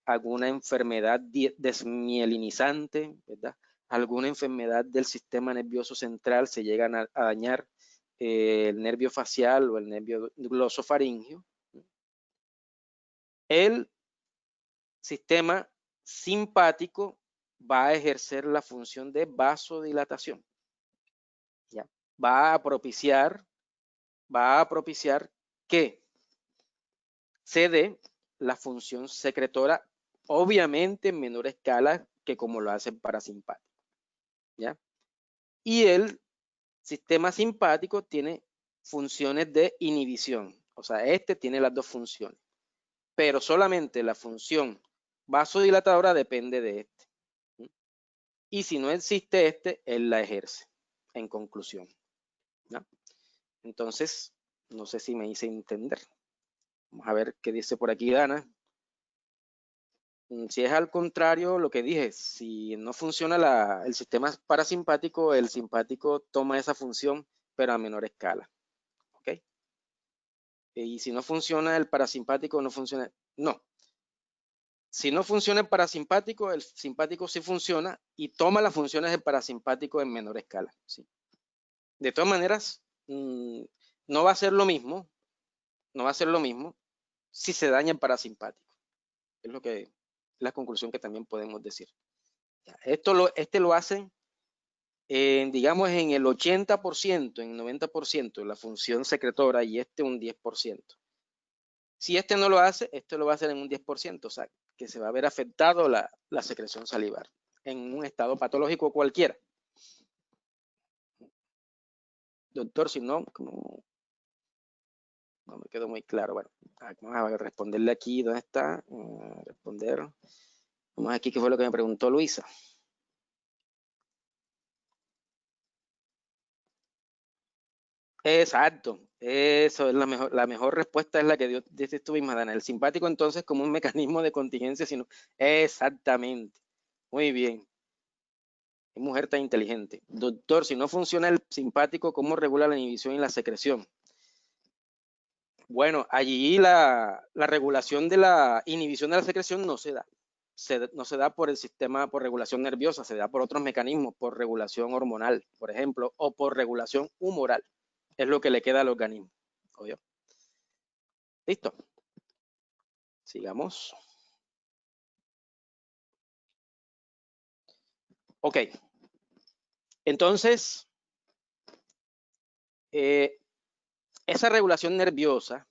alguna enfermedad desmielinizante, ¿verdad? Alguna enfermedad del sistema nervioso central se llegan a dañar el nervio facial o el nervio glosofaringeo, el sistema simpático va a ejercer la función de vasodilatación. ¿Ya? Va a propiciar que se dé la función secretora, obviamente en menor escala que como lo hace el parasimpático. ¿Ya? Y el sistema simpático tiene funciones de inhibición. O sea, este tiene las dos funciones, pero solamente la función vasodilatadora depende de este. Y si no existe este, él la ejerce, en conclusión. ¿No? Entonces, no sé si me hice entender. Vamos a ver qué dice por aquí Dana. Si es al contrario, lo que dije, si no funciona el sistema parasimpático, el simpático toma esa función, pero a menor escala. ¿Ok? Y si no funciona el parasimpático, no funciona. No. Si no funciona el parasimpático, el simpático sí funciona y toma las funciones del parasimpático en menor escala. ¿Sí? De todas maneras, no va a ser lo mismo. No va a ser lo mismo si se daña el parasimpático. Es la conclusión que también podemos decir. Este lo hacen, digamos, en el 80%, en 90% la función secretora y este un 10%. Si este no lo hace, este lo va a hacer en un 10%, o sea, que se va a ver afectado la secreción salivar en un estado patológico cualquiera. Doctor, si no, no me quedó muy claro. Bueno, vamos a responderle aquí, ¿dónde está? Responder. Vamos aquí, ¿qué fue lo que me preguntó Luisa? Exacto, eso es la mejor respuesta es la que dio tú misma, Dana. El simpático entonces como un mecanismo de contingencia, sino exactamente. Muy bien. Qué mujer tan inteligente. Doctor, si no funciona el simpático, ¿cómo regula la inhibición y la secreción? Bueno, allí la regulación de la inhibición de la secreción no se da. No se da por el sistema, por regulación nerviosa, se da por otros mecanismos, por regulación hormonal, por ejemplo, o por regulación humoral. Es lo que le queda al organismo. ¿Obvio? Listo. Sigamos. Ok. Entonces, esa regulación nerviosa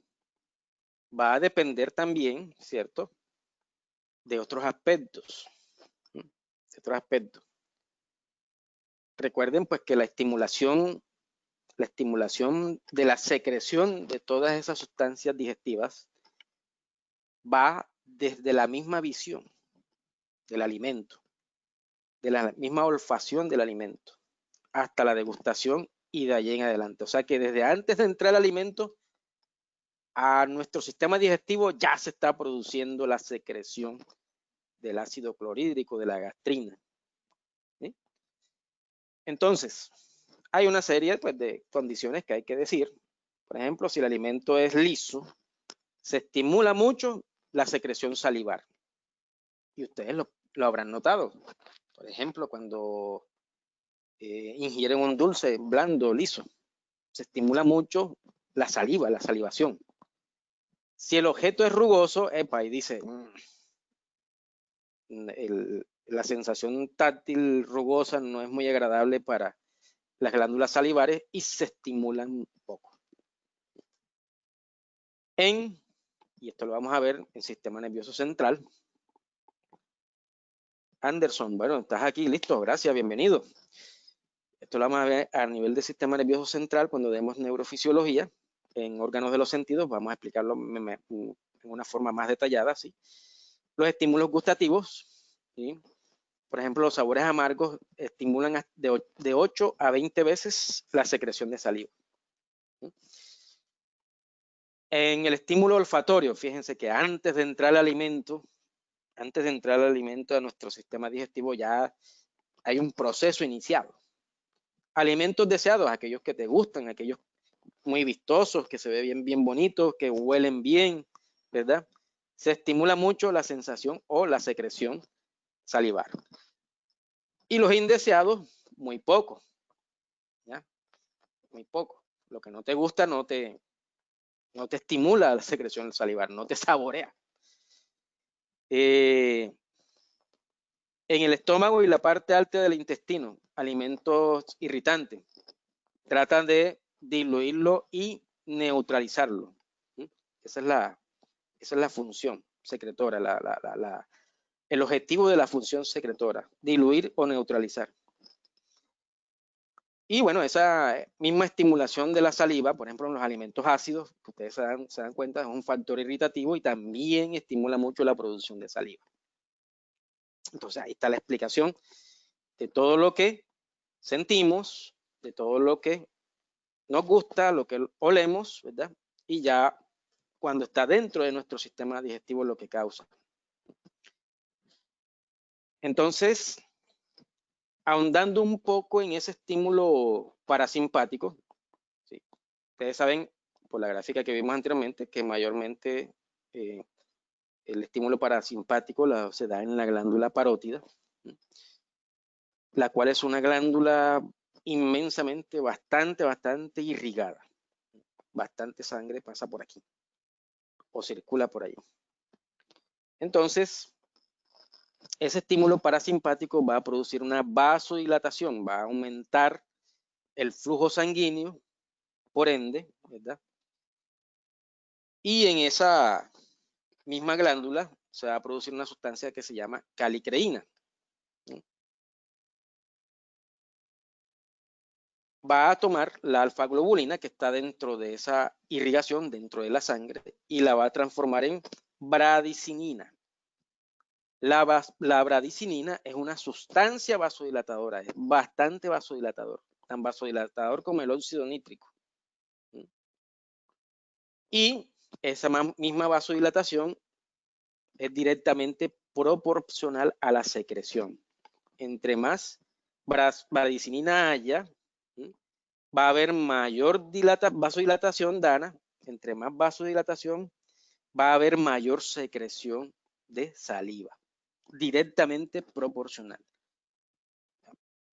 va a depender también, ¿cierto?, de otros aspectos. Recuerden pues que la estimulación de la secreción de todas esas sustancias digestivas va desde la misma visión del alimento, de la misma olfacción del alimento, hasta la degustación y de allí en adelante. O sea que desde antes de entrar al alimento, a nuestro sistema digestivo ya se está produciendo la secreción del ácido clorhídrico, de la gastrina. ¿Sí? Entonces, hay una serie pues, de condiciones que hay que decir. Por ejemplo, si el alimento es liso, se estimula mucho la secreción salivar. Y ustedes lo habrán notado. Por ejemplo, cuando ingieren un dulce blando, liso, se estimula mucho la saliva, la salivación. Si el objeto es rugoso, epa, y dice, la sensación táctil rugosa no es muy agradable para las glándulas salivares y se estimulan un poco. Y esto lo vamos a ver en sistema nervioso central. Anderson, bueno, estás aquí, listo, gracias, bienvenido. Esto lo vamos a ver a nivel del sistema nervioso central cuando demos neurofisiología en órganos de los sentidos, vamos a explicarlo en una forma más detallada, ¿sí? Los estímulos gustativos, ¿sí? Por ejemplo, los sabores amargos estimulan de 8 a 20 veces la secreción de saliva. En el estímulo olfatorio, fíjense que antes de entrar al alimento a nuestro sistema digestivo ya hay un proceso iniciado. Alimentos deseados, aquellos que te gustan, aquellos muy vistosos, que se ven bien bonitos, que huelen bien, ¿verdad? Se estimula mucho la sensación o la secreción salivar. Y los indeseados, muy poco, ¿ya? Muy poco. Lo que no te gusta no te estimula la secreción salivar, no te saborea. En el estómago y la parte alta del intestino, alimentos irritantes, tratan de diluirlo y neutralizarlo. Esa es la función secretora, el objetivo de la función secretora, diluir o neutralizar. Y bueno, esa misma estimulación de la saliva, por ejemplo, en los alimentos ácidos, que ustedes se dan cuenta, es un factor irritativo y también estimula mucho la producción de saliva. Entonces, ahí está la explicación de todo lo que sentimos, de todo lo que nos gusta, lo que olemos, ¿verdad? Y ya cuando está dentro de nuestro sistema digestivo lo que causa. Entonces, ahondando un poco en ese estímulo parasimpático, ¿sí? Ustedes saben, por la gráfica que vimos anteriormente, que mayormente el estímulo parasimpático se da en la glándula parótida, ¿sí? La cual es una glándula inmensamente, bastante irrigada. Bastante sangre pasa por aquí o circula por ahí. Entonces, ese estímulo parasimpático va a producir una vasodilatación, va a aumentar el flujo sanguíneo, por ende, ¿verdad? Y en esa misma glándula se va a producir una sustancia que se llama calicreína. Va a tomar la alfa-globulina que está dentro de esa irrigación, dentro de la sangre, y la va a transformar en bradicinina. La bradicinina es una sustancia vasodilatadora, es bastante vasodilatador, tan vasodilatador como el óxido nítrico. Y esa misma vasodilatación es directamente proporcional a la secreción. Entre más bradicinina haya, va a haber mayor vasodilatación, Dana. Entre más vasodilatación, va a haber mayor secreción de saliva. Directamente proporcional.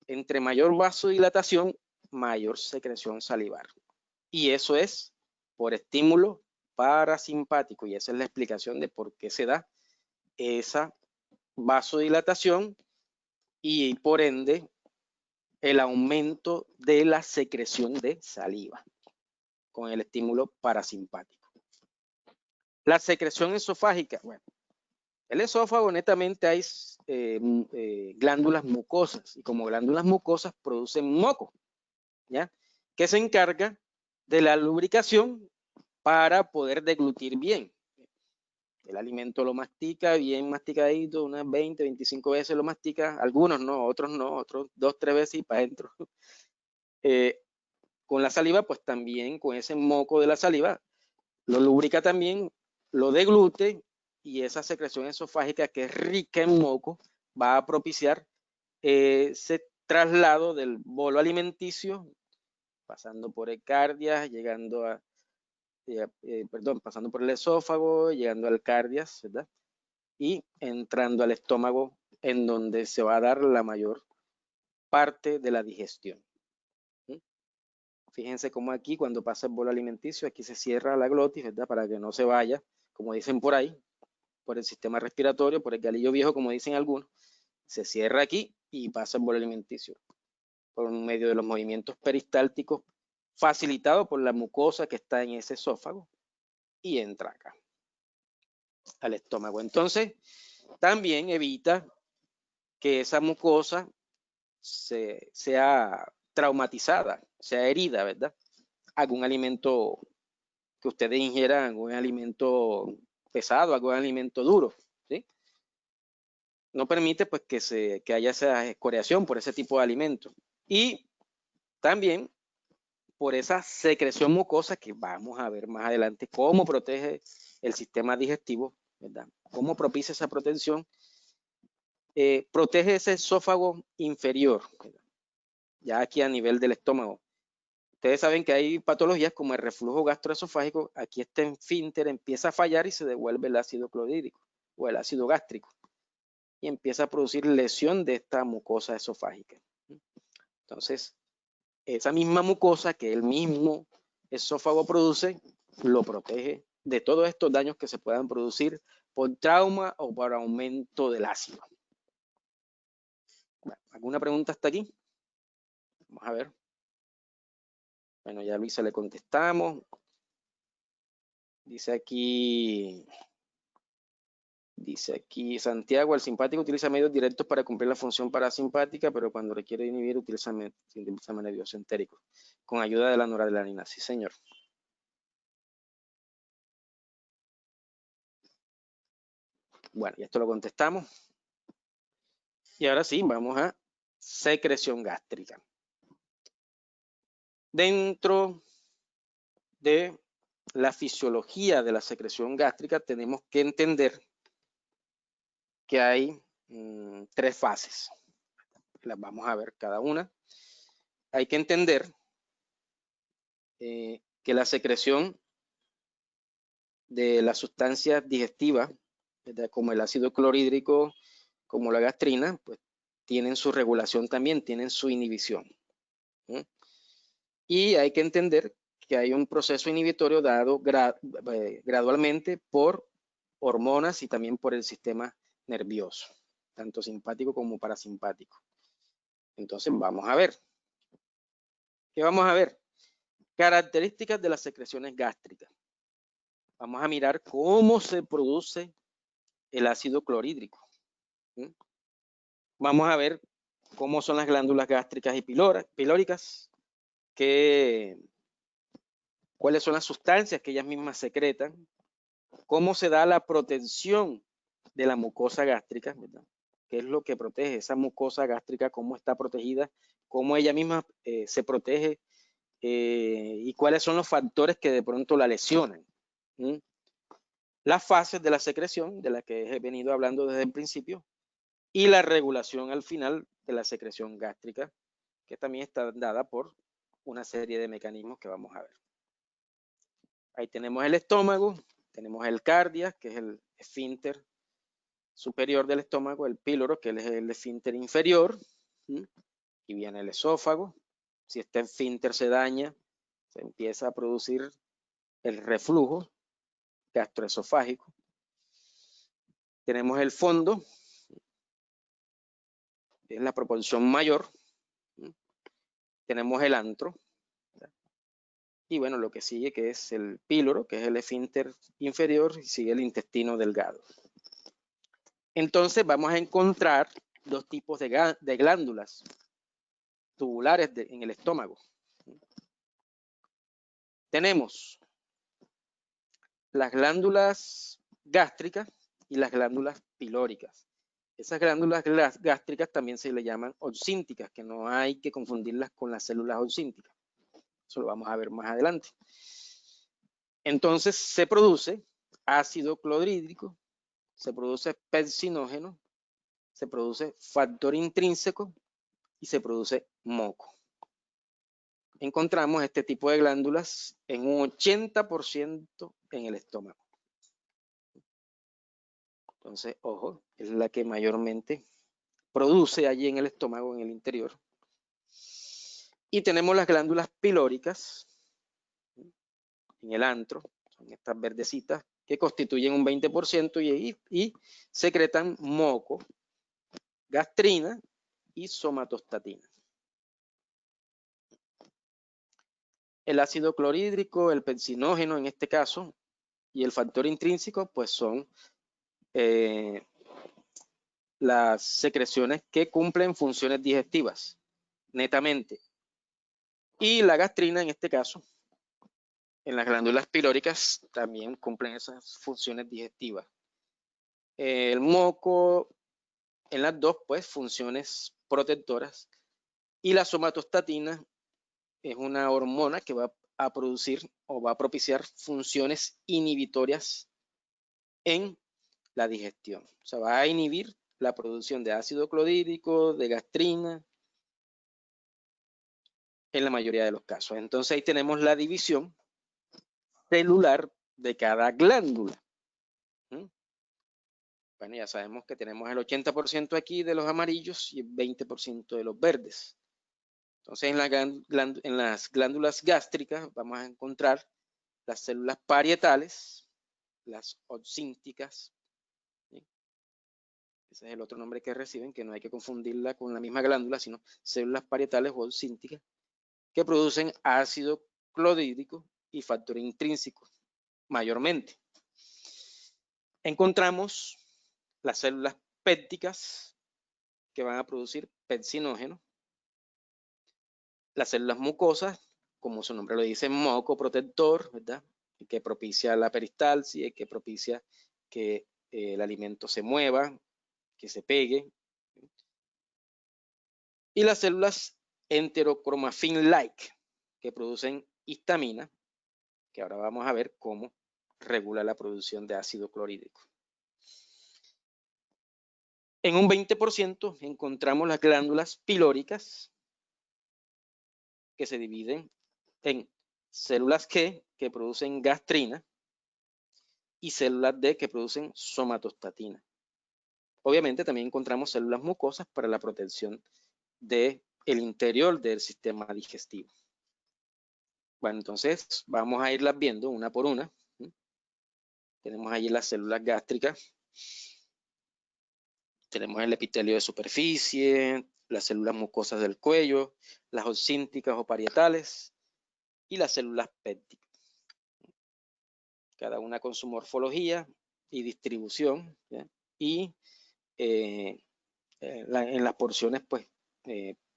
Entre mayor vasodilatación, mayor secreción salivar. Y eso es por estímulo parasimpático. Y esa es la explicación de por qué se da esa vasodilatación y por ende el aumento de la secreción de saliva con el estímulo parasimpático. La secreción esofágica, bueno, el esófago netamente hay glándulas mucosas y como glándulas mucosas producen moco, ¿ya? Que se encarga de la lubricación para poder deglutir bien. El alimento lo mastica bien masticadito, unas 20, 25 veces lo mastica, algunos no, otros 2, 3 veces y para adentro. Con la saliva, pues también con ese moco de la saliva, lo lubrica también, lo deglute y esa secreción esofágica que es rica en moco va a propiciar ese traslado del bolo alimenticio, pasando por el cardias, llegando a, pasando por el esófago, llegando al cardias, ¿verdad? Y entrando al estómago, en donde se va a dar la mayor parte de la digestión. Fíjense cómo aquí, cuando pasa el bolo alimenticio, aquí se cierra la glotis, ¿verdad? Para que no se vaya, como dicen por ahí, por el sistema respiratorio, por el galillo viejo, como dicen algunos. Se cierra aquí y pasa el bolo alimenticio por medio de los movimientos peristálticos facilitados por la mucosa que está en ese esófago y entra acá al estómago. Entonces, también evita que esa mucosa sea traumatizada, sea herida, ¿verdad? Algún alimento que ustedes ingieran, algún alimento pesado, algún alimento duro, ¿sí? No permite pues que haya esa escoriación por ese tipo de alimentos. Y también por esa secreción mucosa que vamos a ver más adelante cómo protege el sistema digestivo, ¿verdad? Cómo propicia esa protección. Protege ese esófago inferior, ¿verdad? Ya aquí a nivel del estómago. Ustedes saben que hay patologías como el reflujo gastroesofágico. Aquí este esfínter empieza a fallar y se devuelve el ácido clorhídrico o el ácido gástrico y empieza a producir lesión de esta mucosa esofágica. Entonces, esa misma mucosa que el mismo esófago produce, lo protege de todos estos daños que se puedan producir por trauma o por aumento del ácido. Bueno, ¿alguna pregunta hasta aquí? Vamos a ver. Bueno, ya a Luisa le contestamos. Dice aquí Santiago, el simpático utiliza medios directos para cumplir la función parasimpática, pero cuando requiere inhibir utiliza medios entéricos con ayuda de la noradrenalina. Sí, señor. Bueno, y esto lo contestamos. Y ahora sí, vamos a secreción gástrica. Dentro de la fisiología de la secreción gástrica tenemos que entender que hay 3 fases. Las vamos a ver cada una. Hay que entender que la secreción de las sustancias digestivas, ¿verdad?, como el ácido clorhídrico, como la gastrina, pues tienen su regulación también, tienen su inhibición. Y hay que entender que hay un proceso inhibitorio dado gradualmente por hormonas y también por el sistema nervioso, tanto simpático como parasimpático. Entonces vamos a ver. ¿Qué vamos a ver? Características de las secreciones gástricas. Vamos a mirar cómo se produce el ácido clorhídrico. Vamos a ver cómo son las glándulas gástricas y pilóricas, cuáles son las sustancias que ellas mismas secretan, cómo se da la protección de la mucosa gástrica, ¿verdad?, qué es lo que protege esa mucosa gástrica, cómo está protegida, cómo ella misma se protege y cuáles son los factores que de pronto la lesionan. Las fases de la secreción, de las que he venido hablando desde el principio, y la regulación al final de la secreción gástrica, que también está dada por una serie de mecanismos que vamos a ver. Ahí tenemos el estómago, tenemos el cardia, que es el esfínter superior del estómago, el píloro, que es el esfínter inferior, y viene el esófago. Si este esfínter se daña, se empieza a producir el reflujo gastroesofágico. Tenemos el fondo, que es la proporción mayor. Tenemos el antro. Y bueno, lo que sigue, que es el píloro, que es el esfínter inferior, y sigue el intestino delgado. Entonces vamos a encontrar 2 tipos de glándulas tubulares en el estómago. Tenemos las glándulas gástricas y las glándulas pilóricas. Esas glándulas gástricas también se le llaman oxínticas, que no hay que confundirlas con las células oxínticas. Eso lo vamos a ver más adelante. Entonces se produce ácido clorhídrico, se produce pepsinógeno, se produce factor intrínseco y se produce moco. Encontramos este tipo de glándulas en un 80% en el estómago. Entonces, ojo, es la que mayormente produce allí en el estómago, en el interior. Y tenemos las glándulas pilóricas en el antro, son estas verdecitas, que constituyen un 20% y secretan moco, gastrina y somatostatina. El ácido clorhídrico, el pepsinógeno en este caso, y el factor intrínseco, pues son las secreciones que cumplen funciones digestivas, netamente. Y la gastrina, en este caso, en las glándulas pilóricas, también cumplen esas funciones digestivas. El moco, en las dos, pues, funciones protectoras. Y la somatostatina es una hormona que va a producir o va a propiciar funciones inhibitorias en la digestión. O sea, va a inhibir la producción de ácido clorhídrico, de gastrina, en la mayoría de los casos. Entonces ahí tenemos la división celular de cada glándula. Bueno, ya sabemos que tenemos el 80% aquí de los amarillos y el 20% de los verdes. Entonces en las glándulas gástricas vamos a encontrar las células parietales, las oxínticas, ese es el otro nombre que reciben, que no hay que confundirla con la misma glándula, sino células parietales o olcínticas, que producen ácido clorhídrico y factor intrínseco, mayormente. Encontramos las células pépticas, que van a producir pepsinógeno, las células mucosas, como su nombre lo dice, moco protector, ¿verdad? Que propicia la peristalsis, que propicia que el alimento se mueva, que se pegue. Y las células enterocromafin-like, que producen histamina, que ahora vamos a ver cómo regula la producción de ácido clorhídrico. En un 20% encontramos las glándulas pilóricas, que se dividen en células G, que producen gastrina, y células D, que producen somatostatina. Obviamente también encontramos células mucosas para la protección del interior del sistema digestivo. Bueno, entonces vamos a irlas viendo una por una. Tenemos allí las células gástricas. Tenemos el epitelio de superficie, las células mucosas del cuello, las olcínticas o parietales y las células pépticas. Cada una con su morfología y distribución, ¿ya? Y en las porciones pues,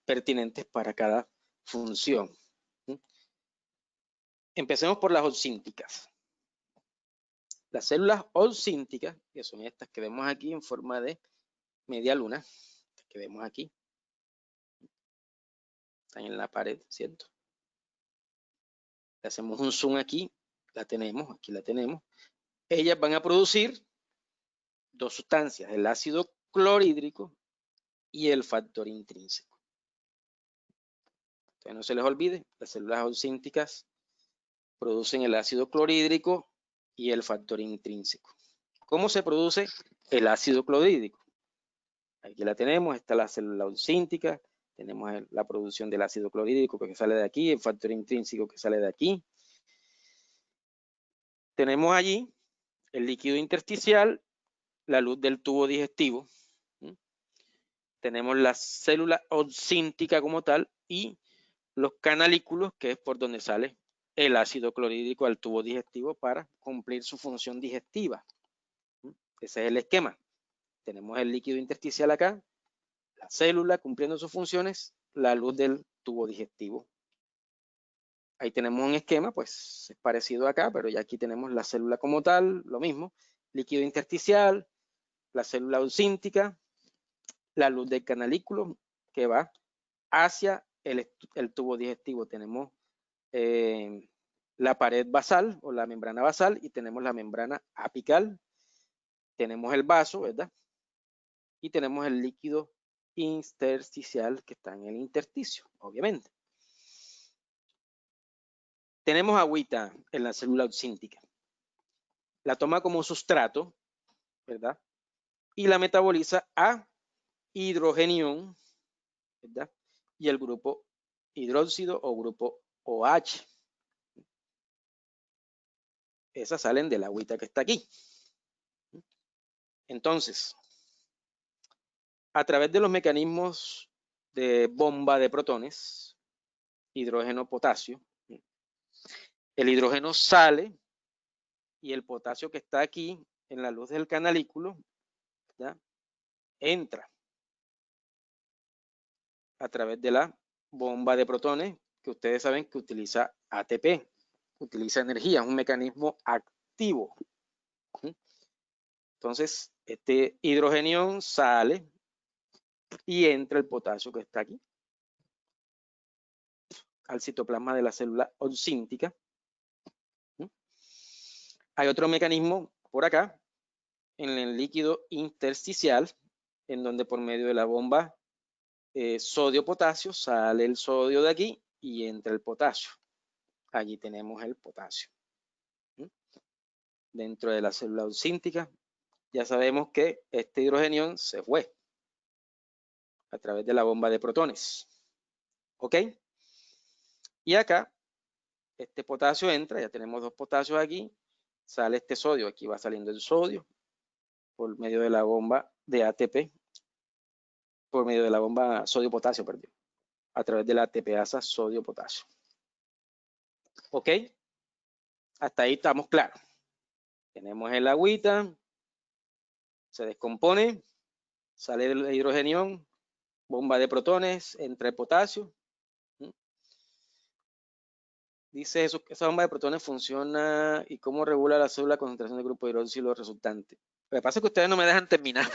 pertinentes para cada función. Empecemos por las olcínticas. Las células olcínticas, que son estas que vemos aquí en forma de media luna, que vemos aquí, están en la pared, ¿cierto? Le hacemos un zoom aquí, aquí la tenemos. Ellas van a producir dos sustancias, el ácido clorhídrico y el factor intrínseco. Entonces no se les olvide, las células olcínticas producen el ácido clorhídrico y el factor intrínseco. ¿Cómo se produce el ácido clorhídrico? Aquí la tenemos, está la célula olcíntica, tenemos la producción del ácido clorhídrico que sale de aquí, el factor intrínseco que sale de aquí. Tenemos allí el líquido intersticial, la luz del tubo digestivo. Tenemos la célula olcíntica como tal y los canalículos, que es por donde sale el ácido clorhídrico al tubo digestivo para cumplir su función digestiva. Ese es el esquema. Tenemos el líquido intersticial acá, la célula cumpliendo sus funciones, la luz del tubo digestivo. Ahí tenemos un esquema, pues es parecido acá, pero ya aquí tenemos la célula como tal, lo mismo, líquido intersticial, la célula olcíntica, la luz del canalículo que va hacia el tubo digestivo. Tenemos la pared basal o la membrana basal y tenemos la membrana apical. Tenemos el vaso, ¿verdad? Y tenemos el líquido intersticial que está en el intersticio, obviamente. Tenemos agüita en la célula olcíntica. La toma como sustrato, ¿verdad? Y la metaboliza a hidrogenión, ¿verdad? Y el grupo hidróxido o grupo OH. Esas salen de la agüita que está aquí. Entonces, a través de los mecanismos de bomba de protones, hidrógeno-potasio, el hidrógeno sale y el potasio que está aquí en la luz del canalículo, ¿ya? Entra a través de la bomba de protones, que ustedes saben que utiliza ATP, utiliza energía, es un mecanismo activo. Entonces, este hidrogenión sale y entra el potasio que está aquí al citoplasma de la célula olcíntica. Hay otro mecanismo por acá, en el líquido intersticial, en donde por medio de la bomba sodio-potasio sale el sodio de aquí y entra el potasio. Allí tenemos el potasio. Dentro de la célula olcíntica, ya sabemos que este hidrogenión se fue a través de la bomba de protones. ¿Ok? Y acá, este potasio entra, ya tenemos dos potasios aquí, sale este sodio, aquí va saliendo el sodio por medio de la bomba de ATP por medio de la bomba sodio-potasio, perdón, a través de la ATPasa sodio-potasio. ¿Ok? Hasta ahí estamos claros. Tenemos el agüita, se descompone, sale el hidrogenión, bomba de protones, entra el potasio. Dice eso, esa bomba de protones funciona y cómo regula la célula la concentración del grupo de hidroxilo resultante. Lo que pasa es que ustedes no me dejan terminar.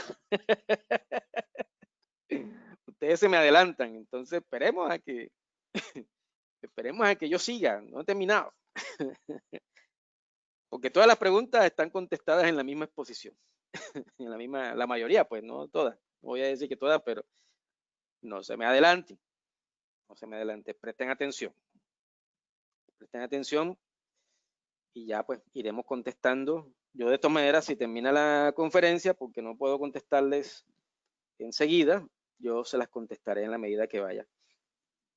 Ustedes se me adelantan, entonces esperemos a que yo siga, no he terminado. Porque todas las preguntas están contestadas en la misma exposición. En la misma, la mayoría, pues no todas. No voy a decir que todas, pero no se me adelanten. No se me adelanten, presten atención. Presten atención y ya pues iremos contestando. Yo de todas maneras, si termina la conferencia, porque no puedo contestarles enseguida, yo se las contestaré en la medida que vaya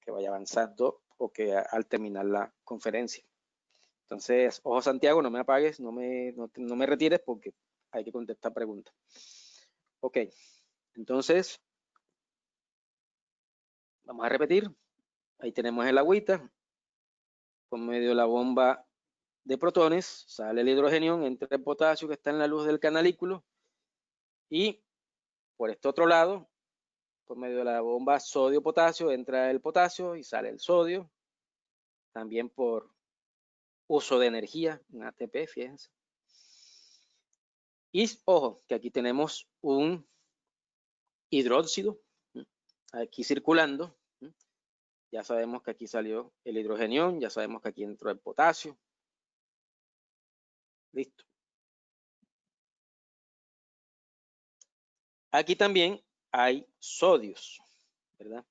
avanzando o que al terminar la conferencia. Entonces, ojo Santiago, no me apagues, no me retires porque hay que contestar preguntas. Ok, entonces, vamos a repetir. Ahí tenemos el agüita. Por medio de la bomba de protones, sale el hidrogenión, entra el potasio que está en la luz del canalículo. Y por este otro lado, por medio de la bomba sodio-potasio, entra el potasio y sale el sodio. También por uso de energía en ATP, fíjense. Y ojo, que aquí tenemos un hidróxido aquí circulando. Ya sabemos que aquí salió el hidrogenión, ya sabemos que aquí entró el potasio. Listo. Aquí también hay sodios, ¿verdad?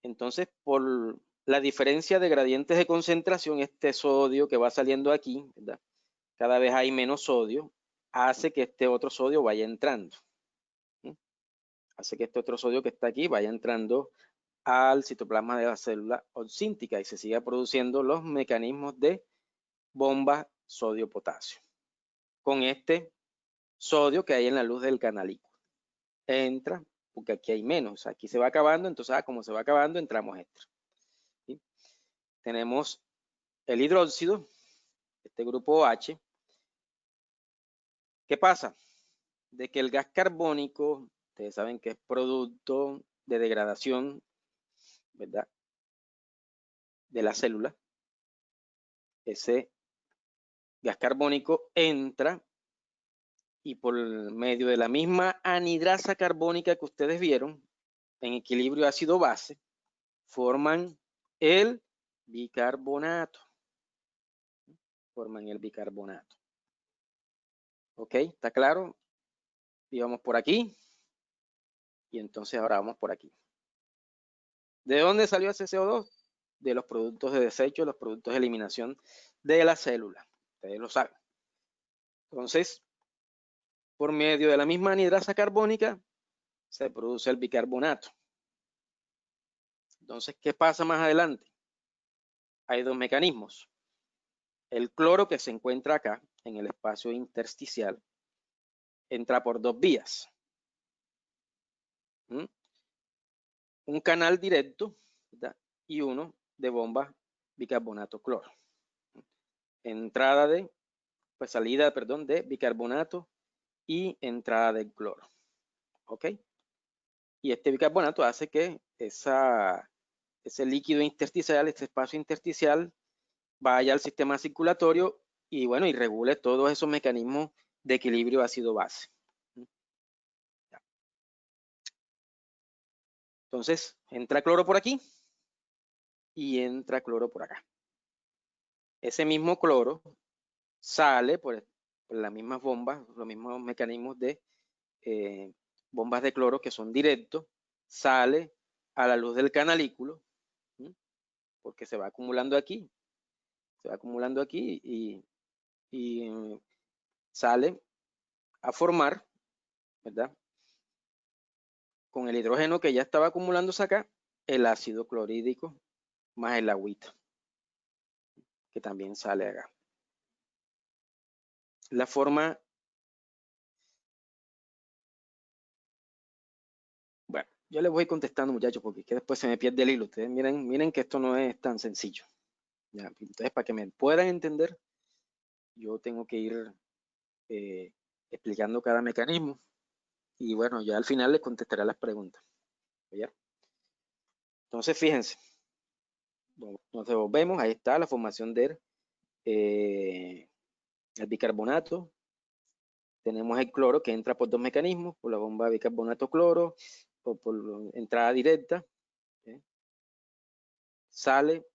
Entonces, por la diferencia de gradientes de concentración, este sodio que va saliendo aquí, ¿verdad? Cada vez hay menos sodio, hace que este otro sodio vaya entrando. Hace que este otro sodio que está aquí vaya entrando al citoplasma de la célula oxíntica y se siga produciendo los mecanismos de bomba sodio-potasio. Con este sodio que hay en la luz del canalículo. Entra, porque aquí hay menos, aquí se va acabando, entonces como se va acabando, entramos extra. ¿Sí? Tenemos el hidróxido, este grupo H. ¿Qué pasa? De que el gas carbónico, ustedes saben que es producto de degradación, ¿verdad? De la célula. Ese gas carbónico entra y por medio de la misma anhidrasa carbónica que ustedes vieron, en equilibrio ácido-base, forman el bicarbonato. Forman el bicarbonato. ¿Ok? ¿Está claro? Y vamos por aquí. Y entonces ahora vamos por aquí. ¿De dónde salió ese CO2? De los productos de desecho, los productos de eliminación de la célula. Ustedes lo saben. Entonces, por medio de la misma anhidrasa carbónica, se produce el bicarbonato. Entonces, ¿qué pasa más adelante? Hay dos mecanismos. El cloro que se encuentra acá, en el espacio intersticial, entra por dos vías. Un canal directo, ¿verdad? Y uno de bomba bicarbonato cloro. Entrada de, pues salida, perdón, de bicarbonato y entrada del cloro. ¿Ok? Y este bicarbonato hace que ese líquido intersticial, este espacio intersticial, vaya al sistema circulatorio y bueno, y regule todos esos mecanismos de equilibrio ácido-base. Entonces, entra cloro por aquí y entra cloro por acá. Ese mismo cloro sale por las mismas bombas, los mismos mecanismos de bombas de cloro que son directos, sale a la luz del canalículo, porque se va acumulando aquí, y sale a formar, ¿verdad? Con el hidrógeno que ya estaba acumulándose acá, el ácido clorhídrico más el agüita, que también sale acá. La forma Yo les voy contestando, muchachos, porque es que después se me pierde el hilo. Ustedes miren que esto no es tan sencillo. ¿Ya? Entonces, para que me puedan entender, yo tengo que ir explicando cada mecanismo. Y bueno, ya al final les contestaré las preguntas. ¿Ya? Entonces, fíjense. Nos devolvemos, ahí está la formación del el bicarbonato. Tenemos el cloro que entra por dos mecanismos, por la bomba de bicarbonato-cloro, o por entrada directa. ¿Sí? Sale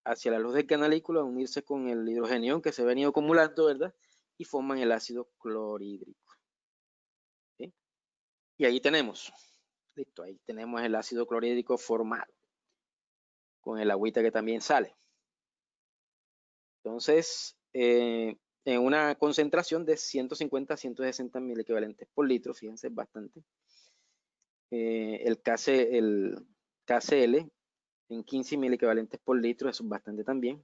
hacia la luz del canalículo a unirse con el hidrogenión que se ha venido acumulando, ¿verdad? Y forman el ácido clorhídrico. ¿Sí? Y ahí tenemos, listo, ahí tenemos el ácido clorhídrico formado, con el agüita que también sale. Entonces, en una concentración de 150 a 160 mil equivalentes por litro, fíjense, es bastante. El KCl en 15 mil equivalentes por litro, eso es bastante también.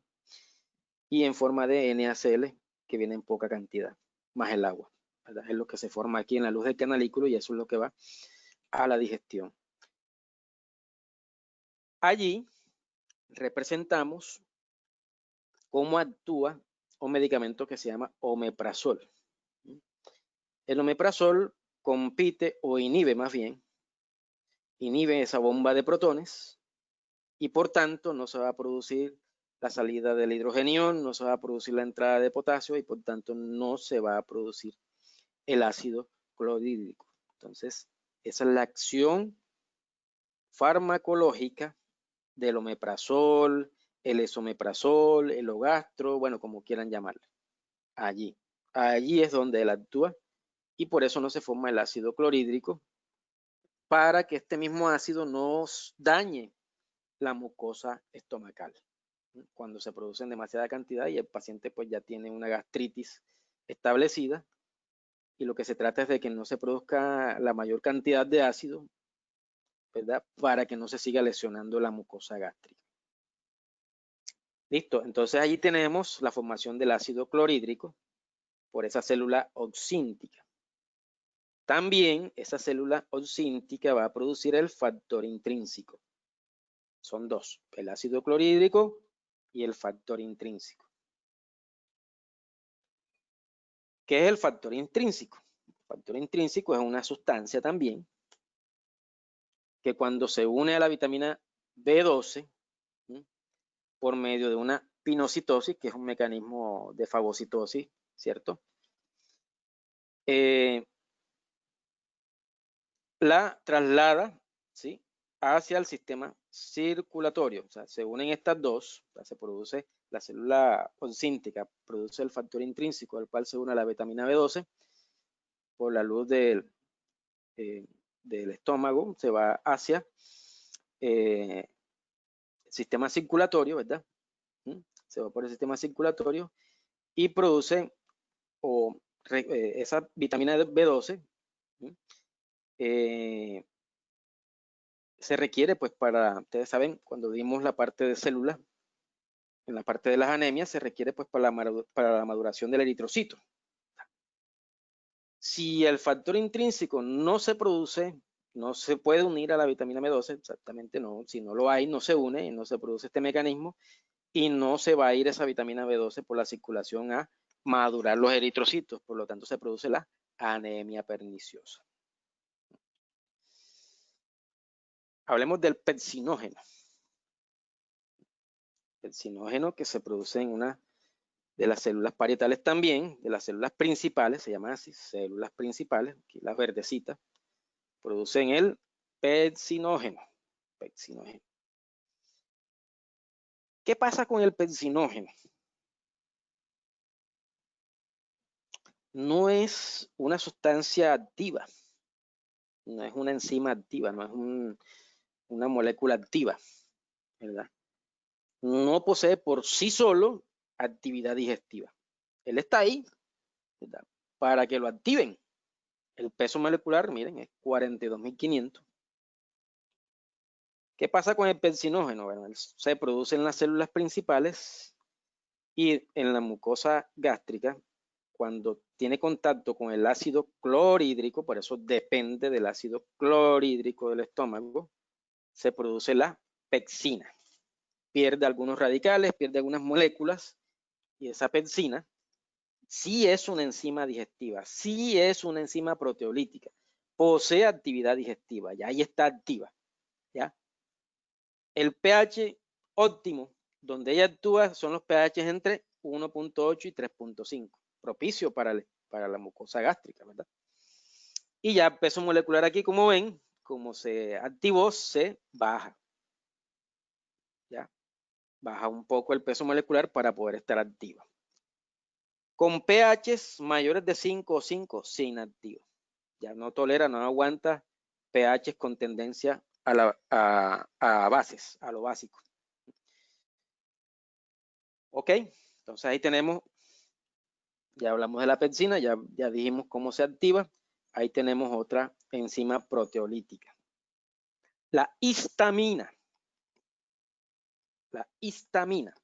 Y en forma de NaCl, que viene en poca cantidad, más el agua, ¿verdad? Es lo que se forma aquí en la luz del canalículo y eso es lo que va a la digestión. Allí representamos cómo actúa un medicamento que se llama omeprazol. El omeprazol compite o inhibe más bien, inhibe esa bomba de protones y por tanto no se va a producir la salida del hidrogenión, no se va a producir la entrada de potasio y por tanto no se va a producir el ácido clorhídrico. Entonces, esa es la acción farmacológica del omeprazol, el esomeprazol, el ogastro, bueno, como quieran llamarlo. Allí es donde él actúa y por eso no se forma el ácido clorhídrico, para que este mismo ácido no dañe la mucosa estomacal cuando se produce en demasiada cantidad y el paciente pues ya tiene una gastritis establecida y lo que se trata es de que no se produzca la mayor cantidad de ácido, ¿verdad? Para que no se siga lesionando la mucosa gástrica. Listo, entonces allí tenemos la formación del ácido clorhídrico por esa célula oxíntica. También esa célula oxíntica va a producir el factor intrínseco. Son dos, el ácido clorhídrico y el factor intrínseco. ¿Qué es el factor intrínseco? El factor intrínseco es una sustancia también que cuando se une a la vitamina B12 por medio de una pinocitosis, que es un mecanismo de fagocitosis, ¿cierto? La traslada, ¿sí?, hacia el sistema circulatorio. O sea, se unen estas dos, o sea, se produce la célula oxíntica, produce el factor intrínseco, al cual se une a la vitamina B12 por la luz del estómago, se va hacia el sistema circulatorio, ¿verdad? Se va por el sistema circulatorio y produce esa vitamina B12 se requiere pues para, ustedes saben, cuando vimos la parte de células, en la parte de las anemias, se requiere pues para la maduración del eritrocito. Si el factor intrínseco no se produce, no se puede unir a la vitamina B12, exactamente no, si no lo hay, no se une y no se produce este mecanismo y no se va a ir esa vitamina B12 por la circulación a madurar los eritrocitos, por lo tanto se produce la anemia perniciosa. Hablemos del pepsinógeno. Pepsinógeno que se produce en una de las células parietales también, de las células principales, se llaman así, células principales, aquí las verdecitas, producen el pepsinógeno. ¿Qué pasa con el pepsinógeno? No es una sustancia activa, no es una enzima activa, no es una molécula activa, ¿verdad? No posee por sí solo actividad digestiva. Él está ahí, ¿verdad?, para que lo activen. El peso molecular, miren, es 42.500. ¿Qué pasa con el pepsinógeno? Bueno, se produce en las células principales y en la mucosa gástrica cuando tiene contacto con el ácido clorhídrico, por eso depende del ácido clorhídrico del estómago, se produce la pepsina. Pierde algunos radicales, pierde algunas moléculas, y esa pepsina sí es una enzima digestiva, sí es una enzima proteolítica, posee actividad digestiva, ya ahí está activa, ¿ya? El pH óptimo donde ella actúa son los pH entre 1.8 y 3.5, propicio para la mucosa gástrica, ¿verdad? Y ya el peso molecular aquí, como ven, como se activó, se baja. ¿Ya? Baja un poco el peso molecular para poder estar activa. Con pHs mayores de 5 o 5, se inactiva. Ya no tolera, no aguanta pHs con tendencia a bases, a lo básico. Ok, entonces ahí tenemos, ya hablamos de la pepsina, ya dijimos cómo se activa. Ahí tenemos otra enzima proteolítica. La histamina. La histamina.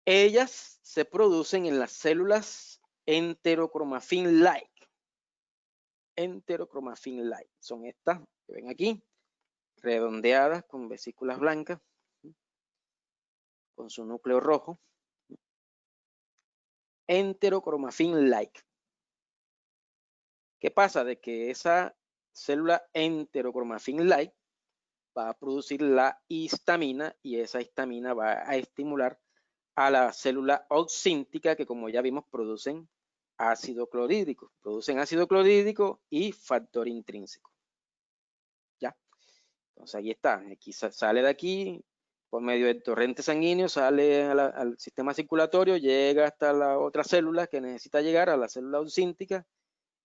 Ellas se producen en las células enterocromafin-like. Enterocromafin-like. Son estas que ven aquí, redondeadas con vesículas blancas, con su núcleo rojo. Enterocromafin-like. ¿Qué pasa? De que esa célula enterocromafin-like va a producir la histamina y esa histamina va a estimular a la célula oxíntica que, como ya vimos, producen ácido clorhídrico. Producen ácido clorhídrico y factor intrínseco. ¿Ya? Entonces ahí está. Aquí sale de aquí por medio del torrente sanguíneo, sale al sistema circulatorio, llega hasta la otra célula que necesita llegar, a la célula oxíntica,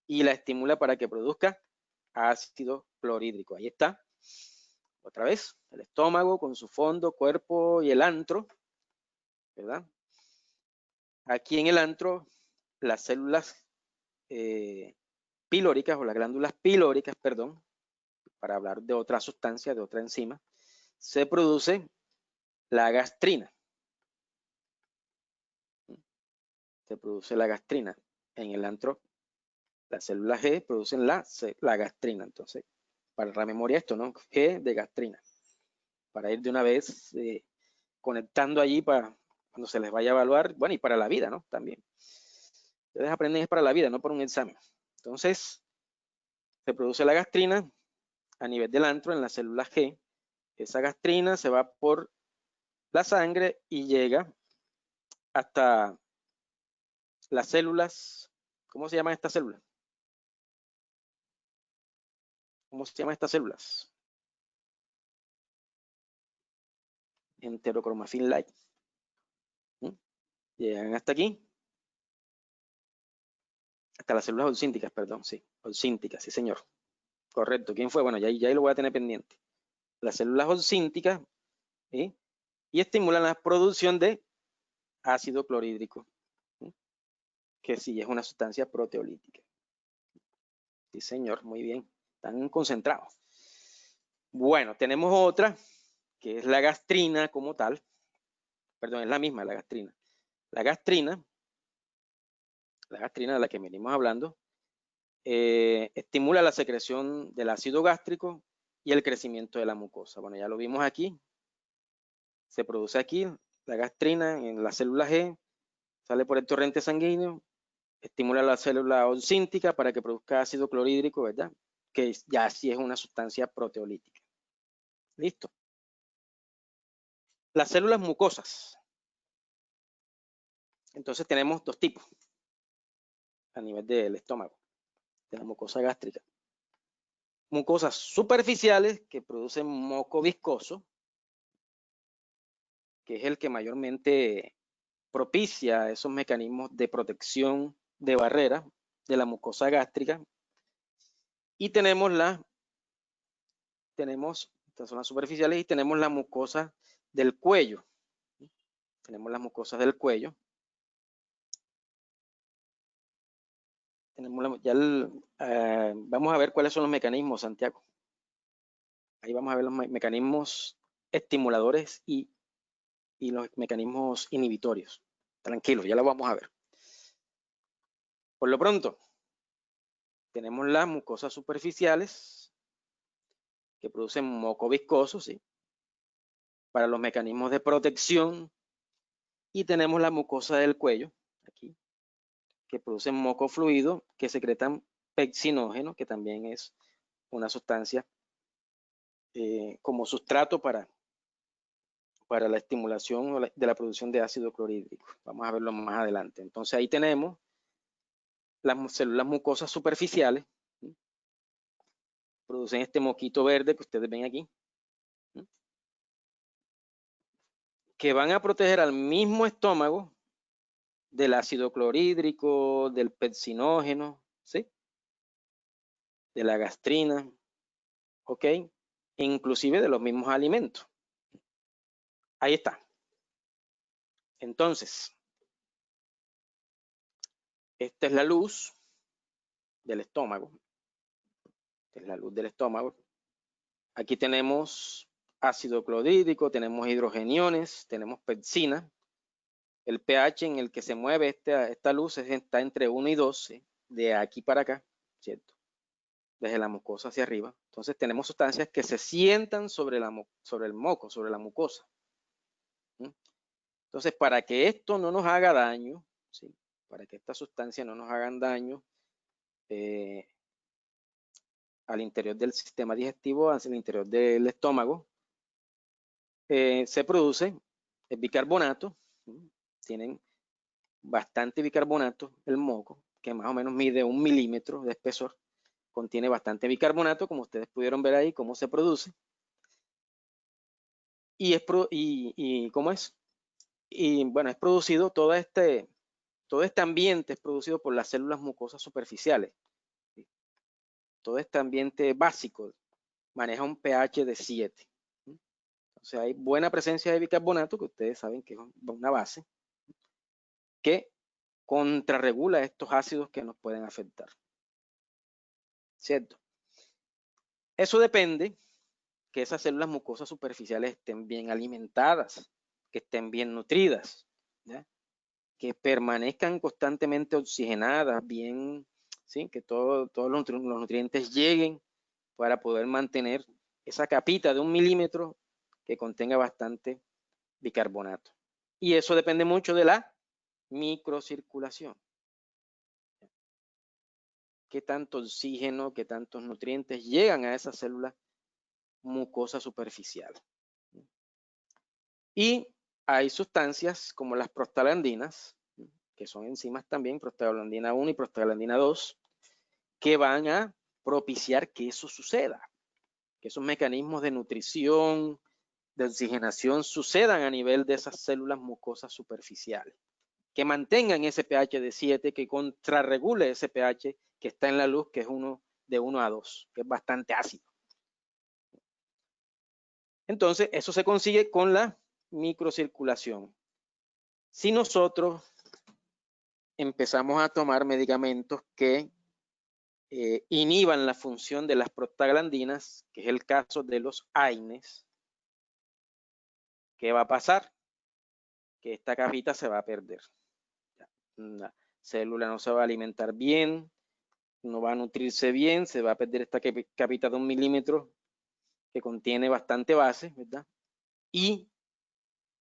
y la estimula para que produzca ácido clorhídrico. Ahí está. Otra vez, el estómago con su fondo, cuerpo y el antro, ¿verdad? Aquí en el antro, las células pilóricas o las glándulas pilóricas, perdón, para hablar de otra sustancia, de otra enzima, se produce la gastrina. Se produce la gastrina. En el antro, las células G producen la gastrina. Entonces, para la memoria esto, ¿no? G de gastrina. Para ir de una vez conectando allí para cuando se les vaya a evaluar, bueno, y para la vida, ¿no? También. Ustedes aprenden es para la vida, no para un examen. Entonces, se produce la gastrina a nivel del antro en las células G. Esa gastrina se va por la sangre y llega hasta las células. ¿Cómo se llaman estas células? ¿Cómo se llaman estas células? Enterocromafin-like. Llegan hasta aquí. Hasta las células oxínticas, perdón, sí. Oxínticas, sí señor. Correcto. ¿Quién fue? Bueno, ya lo voy a tener pendiente. Las células oxínticas, ¿sí? Y estimulan la producción de ácido clorhídrico, ¿sí? Que sí es una sustancia proteolítica. Sí señor, muy bien. Están concentrados. Bueno, tenemos otra, que es la gastrina como tal. Perdón, es la misma, la gastrina. La gastrina de la que venimos hablando, estimula la secreción del ácido gástrico y el crecimiento de la mucosa. Bueno, ya lo vimos aquí. Se produce aquí la gastrina en la célula G, sale por el torrente sanguíneo, estimula la célula oxíntica para que produzca ácido clorhídrico, ¿verdad? Que ya sí es una sustancia proteolítica. Listo. Las células mucosas. Entonces tenemos dos tipos a nivel del estómago, de la mucosa gástrica. Mucosas superficiales que producen moco viscoso, que es el que mayormente propicia esos mecanismos de protección de barrera de la mucosa gástrica. Y tenemos estas son las superficiales, y tenemos la mucosa del cuello. Tenemos las mucosas del cuello. Vamos a ver cuáles son los mecanismos, Santiago. Ahí vamos a ver los mecanismos estimuladores y los mecanismos inhibitorios. Tranquilos, ya lo vamos a ver. Por lo pronto, tenemos las mucosas superficiales que producen moco viscoso, ¿sí? Para los mecanismos de protección. Y tenemos la mucosa del cuello, aquí, que producen moco fluido, que secretan pexinógeno, que también es una sustancia como sustrato para la estimulación de la producción de ácido clorhídrico. Vamos a verlo más adelante. Entonces ahí tenemos las células mucosas superficiales, ¿sí? Producen este moquito verde que ustedes ven aquí, ¿sí? Que van a proteger al mismo estómago del ácido clorhídrico, del pexinógeno, ¿sí? De la gastrina, ¿ok? Inclusive de los mismos alimentos. Ahí está. Entonces, esta es la luz del estómago. Esta es la luz del estómago. Aquí tenemos ácido clorhídrico, tenemos hidrogeniones, tenemos pepsina. El pH en el que se mueve esta luz está entre 1 y 12, de aquí para acá, ¿cierto? Desde la mucosa hacia arriba. Entonces tenemos sustancias que se sientan sobre el moco, sobre la mucosa. Entonces, para que esto no nos haga daño, ¿sí? Para que estas sustancias no nos hagan daño al interior del sistema digestivo, hacia el interior del estómago, se produce el bicarbonato. ¿Sí? Tienen bastante bicarbonato el moco, que más o menos mide 1 milímetro de espesor. Contiene bastante bicarbonato, como ustedes pudieron ver ahí cómo se produce. ¿Cómo es? Y bueno, es producido todo este ambiente es producido por las células mucosas superficiales. ¿Sí? Todo este ambiente básico maneja un pH de 7. ¿Sí? O sea, hay buena presencia de bicarbonato, que ustedes saben que es una base, que contrarregula estos ácidos que nos pueden afectar. ¿Cierto? Eso depende que esas células mucosas superficiales estén bien alimentadas, que estén bien nutridas, ¿ya? Que permanezcan constantemente oxigenadas, bien, ¿sí? Que todos los nutrientes lleguen para poder mantener esa capita de 1 milímetro que contenga bastante bicarbonato. Y eso depende mucho de la microcirculación. Qué tanto oxígeno, qué tantos nutrientes llegan a esas células mucosas superficiales. Y hay sustancias como las prostaglandinas, que son enzimas también, prostaglandina 1 y prostaglandina 2, que van a propiciar que eso suceda, que esos mecanismos de nutrición, de oxigenación sucedan a nivel de esas células mucosas superficiales, que mantengan ese pH de 7, que contrarregule ese pH que está en la luz, que es de 1 a 2, que es bastante ácido. Entonces, eso se consigue con la microcirculación. Si nosotros empezamos a tomar medicamentos que inhiban la función de las prostaglandinas, que es el caso de los AINES, ¿qué va a pasar? Que esta capita se va a perder. La célula no se va a alimentar bien, no va a nutrirse bien, se va a perder esta capita de 1 milímetro que contiene bastante base, ¿verdad? Y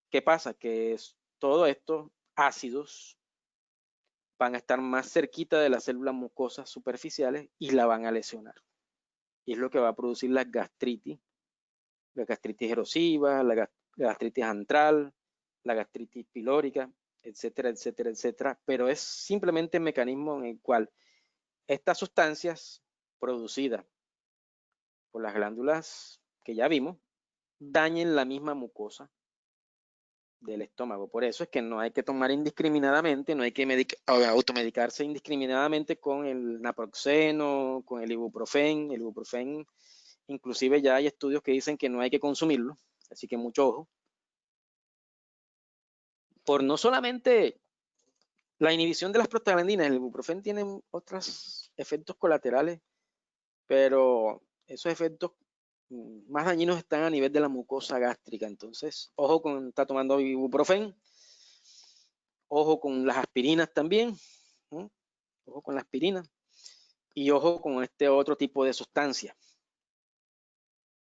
¿qué pasa? Que todos estos ácidos van a estar más cerquita de las células mucosas superficiales y la van a lesionar. Y es lo que va a producir la gastritis erosiva, la gastritis antral, la gastritis pilórica, etcétera, etcétera, etcétera. Pero es simplemente el mecanismo en el cual estas sustancias producidas por las glándulas que ya vimos dañen la misma mucosa del estómago. Por eso es que no hay que tomar indiscriminadamente, no hay que automedicarse indiscriminadamente con el naproxeno, con el ibuprofén. El ibuprofén, inclusive ya hay estudios que dicen que no hay que consumirlo, así que mucho ojo. Por no solamente la inhibición de las prostaglandinas, el ibuprofén tiene otros efectos colaterales, pero esos efectos más dañinos están a nivel de la mucosa gástrica. Entonces, ojo con estar tomando ibuprofén, ojo con las aspirinas también, ¿no? Ojo con la aspirina y ojo con este otro tipo de sustancia.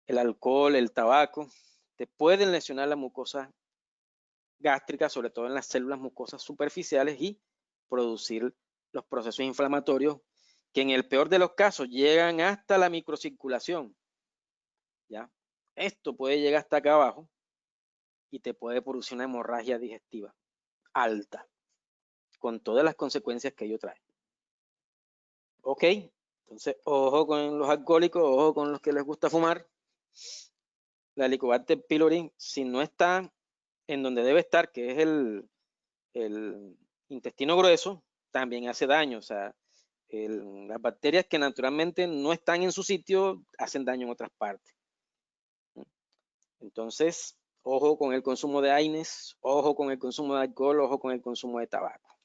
El alcohol, el tabaco, te pueden lesionar la mucosa gástrica, sobre todo en las células mucosas superficiales, y producir los procesos inflamatorios que en el peor de los casos llegan hasta la microcirculación. ¿Ya? Esto puede llegar hasta acá abajo y te puede producir una hemorragia digestiva alta, con todas las consecuencias que ello trae. Ok, entonces ojo con los alcohólicos, ojo con los que les gusta fumar. La Helicobacter pylori, si no está en donde debe estar, que es el intestino grueso, también hace daño. O sea, las bacterias que naturalmente no están en su sitio hacen daño en otras partes. Entonces, ojo con el consumo de AINES, ojo con el consumo de alcohol, ojo con el consumo de tabaco.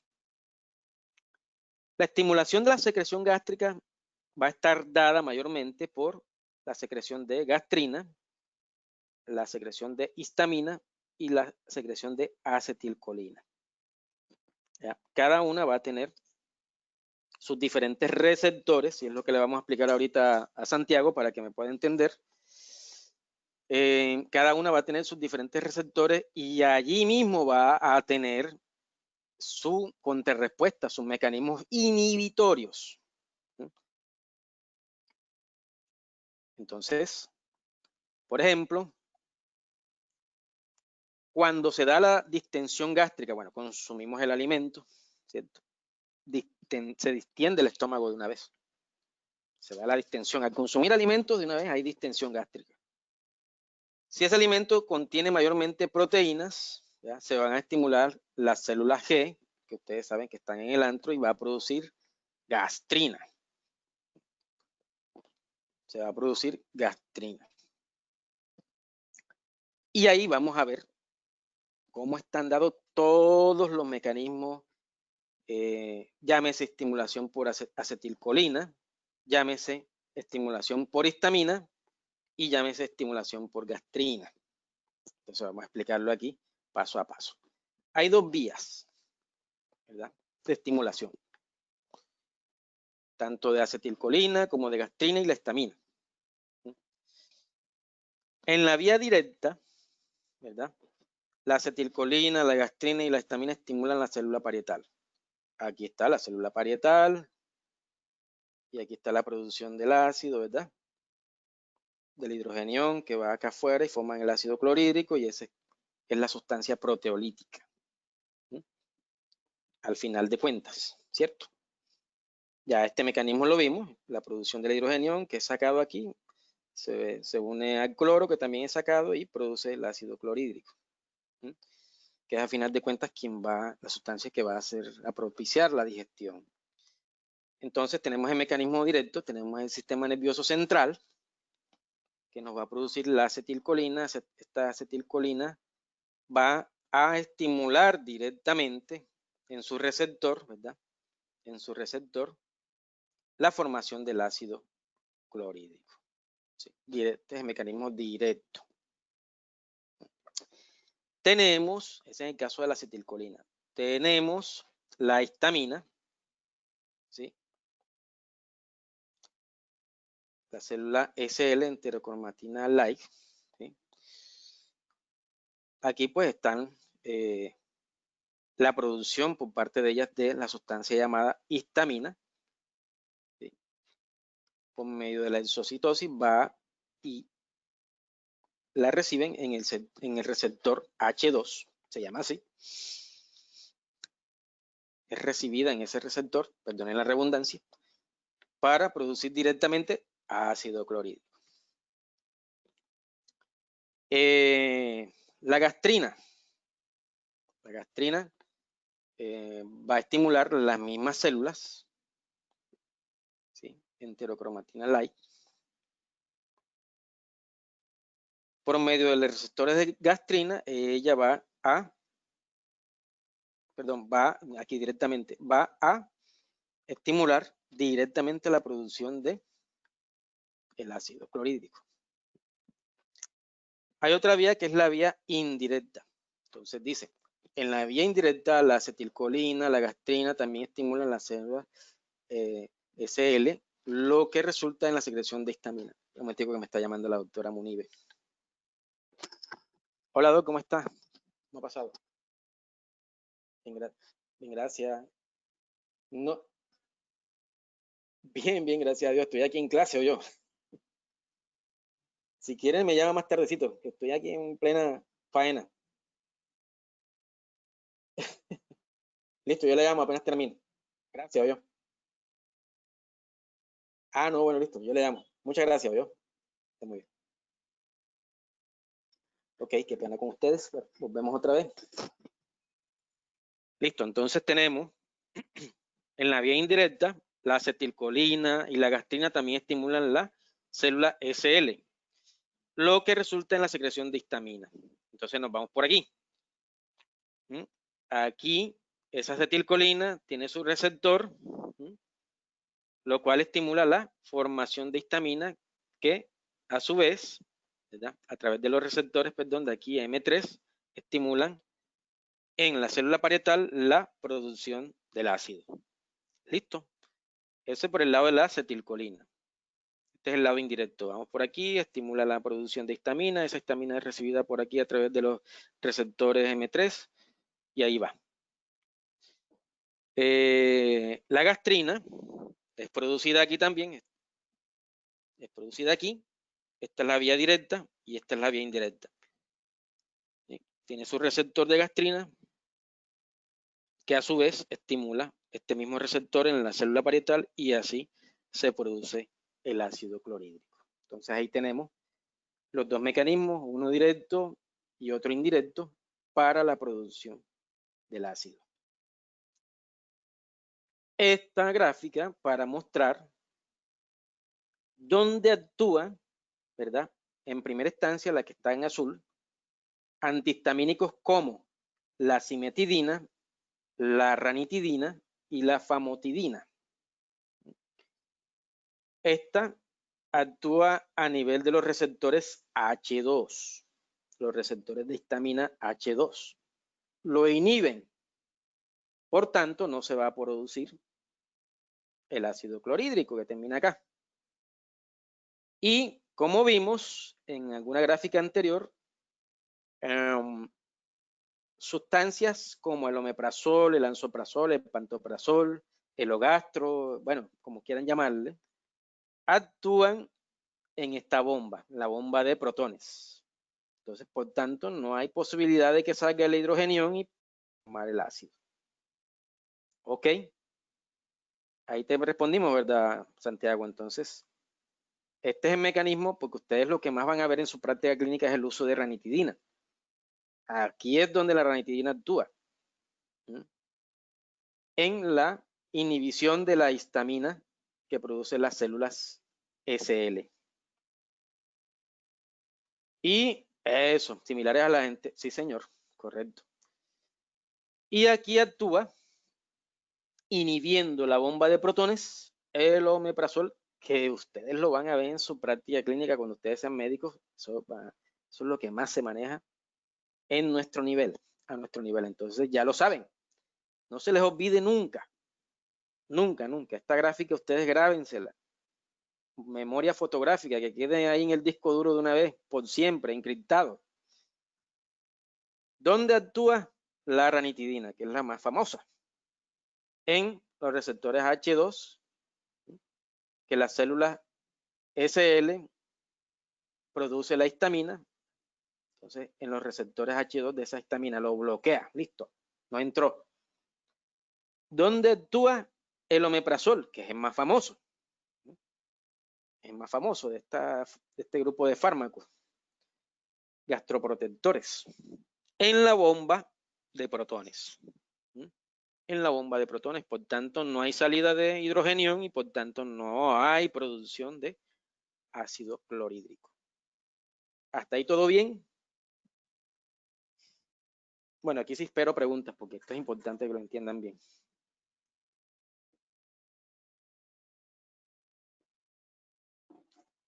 La estimulación de la secreción gástrica va a estar dada mayormente por la secreción de gastrina, la secreción de histamina y la secreción de acetilcolina. ¿Ya? Cada una va a tener sus diferentes receptores, y es lo que le vamos a explicar ahorita a Santiago para que me pueda entender. Cada una va a tener sus diferentes receptores y allí mismo va a tener su contrarrespuesta, sus mecanismos inhibitorios. Entonces, por ejemplo, cuando se da la distensión gástrica, bueno, consumimos el alimento, ¿cierto? Se distiende el estómago de una vez. Se da la distensión. Al consumir alimentos de una vez hay distensión gástrica. Si ese alimento contiene mayormente proteínas, ¿ya? Se van a estimular las células G, que ustedes saben que están en el antro, y va a producir gastrina. Se va a producir gastrina. Y ahí vamos a ver cómo están dados todos los mecanismos, llámese estimulación por acetilcolina, llámese estimulación por histamina y llámese estimulación por gastrina. Entonces vamos a explicarlo aquí paso a paso. Hay dos vías, ¿verdad?, de estimulación, tanto de acetilcolina como de gastrina y la histamina. En la vía directa, ¿verdad?, la acetilcolina, la gastrina y la histamina estimulan la célula parietal. Aquí está la célula parietal y aquí está la producción del ácido, ¿verdad?, del hidrogenión que va acá afuera y forman el ácido clorhídrico, y esa es la sustancia proteolítica. Al final de cuentas, ¿cierto? Ya este mecanismo lo vimos, la producción del hidrogenión que es sacado aquí, se une al cloro que también es sacado y produce el ácido clorhídrico, que es a final de cuentas la sustancia que va a propiciar la digestión. Entonces tenemos el mecanismo directo, tenemos el sistema nervioso central que nos va a producir la acetilcolina. Esta acetilcolina va a estimular directamente en su receptor, ¿verdad?, en su receptor, la formación del ácido clorhídrico. Sí, este es el mecanismo directo. Tenemos, ese es el caso de la acetilcolina, tenemos la histamina, ¿sí?, la célula SL, enterocromatina-like, ¿sí? Aquí pues están la producción por parte de ellas de la sustancia llamada histamina, ¿sí?, por medio de la exocitosis va y la reciben en el receptor H2, se llama así. Es recibida en ese receptor, perdonen la redundancia, para producir directamente ácido clorhídrico. La gastrina va a estimular las mismas células, ¿sí?, enterocromatina-like, por medio de los receptores de gastrina. Ella va a estimular directamente la producción de el ácido clorhídrico. Hay otra vía que es la vía indirecta. Entonces dice, en la vía indirecta la acetilcolina, la gastrina también estimulan las células SL, lo que resulta en la secreción de histamina. Un momentico que me está llamando la doctora Munive. Hola, Doc, ¿cómo está? ¿Cómo ha pasado? Bien, bien, gracias. No. Bien, bien, gracias a Dios. Estoy aquí en clase o yo. Si quieren me llama más tardecito, que estoy aquí en plena faena. Listo, yo le llamo apenas termine. Gracias, yo. Ah, no, bueno, listo, yo le llamo. Muchas gracias, yo. Está muy bien. Ok, qué pena con ustedes. Volvemos otra vez. Listo, entonces tenemos en la vía indirecta la acetilcolina y la gastrina también estimulan la célula SL, lo que resulta en la secreción de histamina. Entonces nos vamos por aquí. Aquí esa acetilcolina tiene su receptor, lo cual estimula la formación de histamina que a su vez, ¿verdad?, a través de los receptores, perdón, de aquí M3, estimulan en la célula parietal la producción del ácido. ¿Listo? Ese por el lado de la acetilcolina. Este es el lado indirecto. Vamos por aquí, estimula la producción de histamina. Esa histamina es recibida por aquí a través de los receptores M3 y ahí va. La gastrina es producida aquí también. Es producida aquí. Esta es la vía directa y esta es la vía indirecta. Tiene su receptor de gastrina que a su vez estimula este mismo receptor en la célula parietal y así se produce el ácido clorhídrico. Entonces ahí tenemos los dos mecanismos, uno directo y otro indirecto para la producción del ácido. Esta gráfica para mostrar dónde actúa, ¿verdad?, en primera instancia la que está en azul, antihistamínicos como la cimetidina, la ranitidina y la famotidina. Esta actúa a nivel de los receptores H2, los receptores de histamina H2. Lo inhiben, por tanto no se va a producir el ácido clorhídrico que termina acá. Y como vimos en alguna gráfica anterior, sustancias como el omeprazol, el lansoprazol, el pantoprazol, el ogastro, bueno, como quieran llamarle, actúan en esta bomba, la bomba de protones. Entonces, por tanto, no hay posibilidad de que salga el hidrogenión y formar el ácido. ¿Ok? Ahí te respondimos, ¿verdad, Santiago? Entonces, este es el mecanismo porque ustedes lo que más van a ver en su práctica clínica es el uso de ranitidina. Aquí es donde la ranitidina actúa. En la inhibición de la histamina que producen las células SL. Y eso, similares a la gente, sí señor, correcto. Y aquí actúa inhibiendo la bomba de protones, el omeprazol, que ustedes lo van a ver en su práctica clínica cuando ustedes sean médicos. Eso es lo que más se maneja en nuestro nivel, a nuestro nivel. Entonces ya lo saben. No se les olvide nunca, nunca, nunca. Esta gráfica ustedes grábensela. Memoria fotográfica, que quede ahí en el disco duro de una vez, por siempre, encriptado. ¿Dónde actúa la ranitidina, que es la más famosa? En los receptores H2, que las células SL produce la histamina. Entonces, en los receptores H2 de esa histamina lo bloquea. Listo, no entró. ¿Dónde actúa el omeprazol, que es el más famoso? Es más famoso de este grupo de fármacos gastroprotectores. En la bomba de protones. En la bomba de protones, por tanto no hay salida de hidrogenión y por tanto no hay producción de ácido clorhídrico. ¿Hasta ahí todo bien? Bueno, aquí sí espero preguntas porque esto es importante que lo entiendan bien.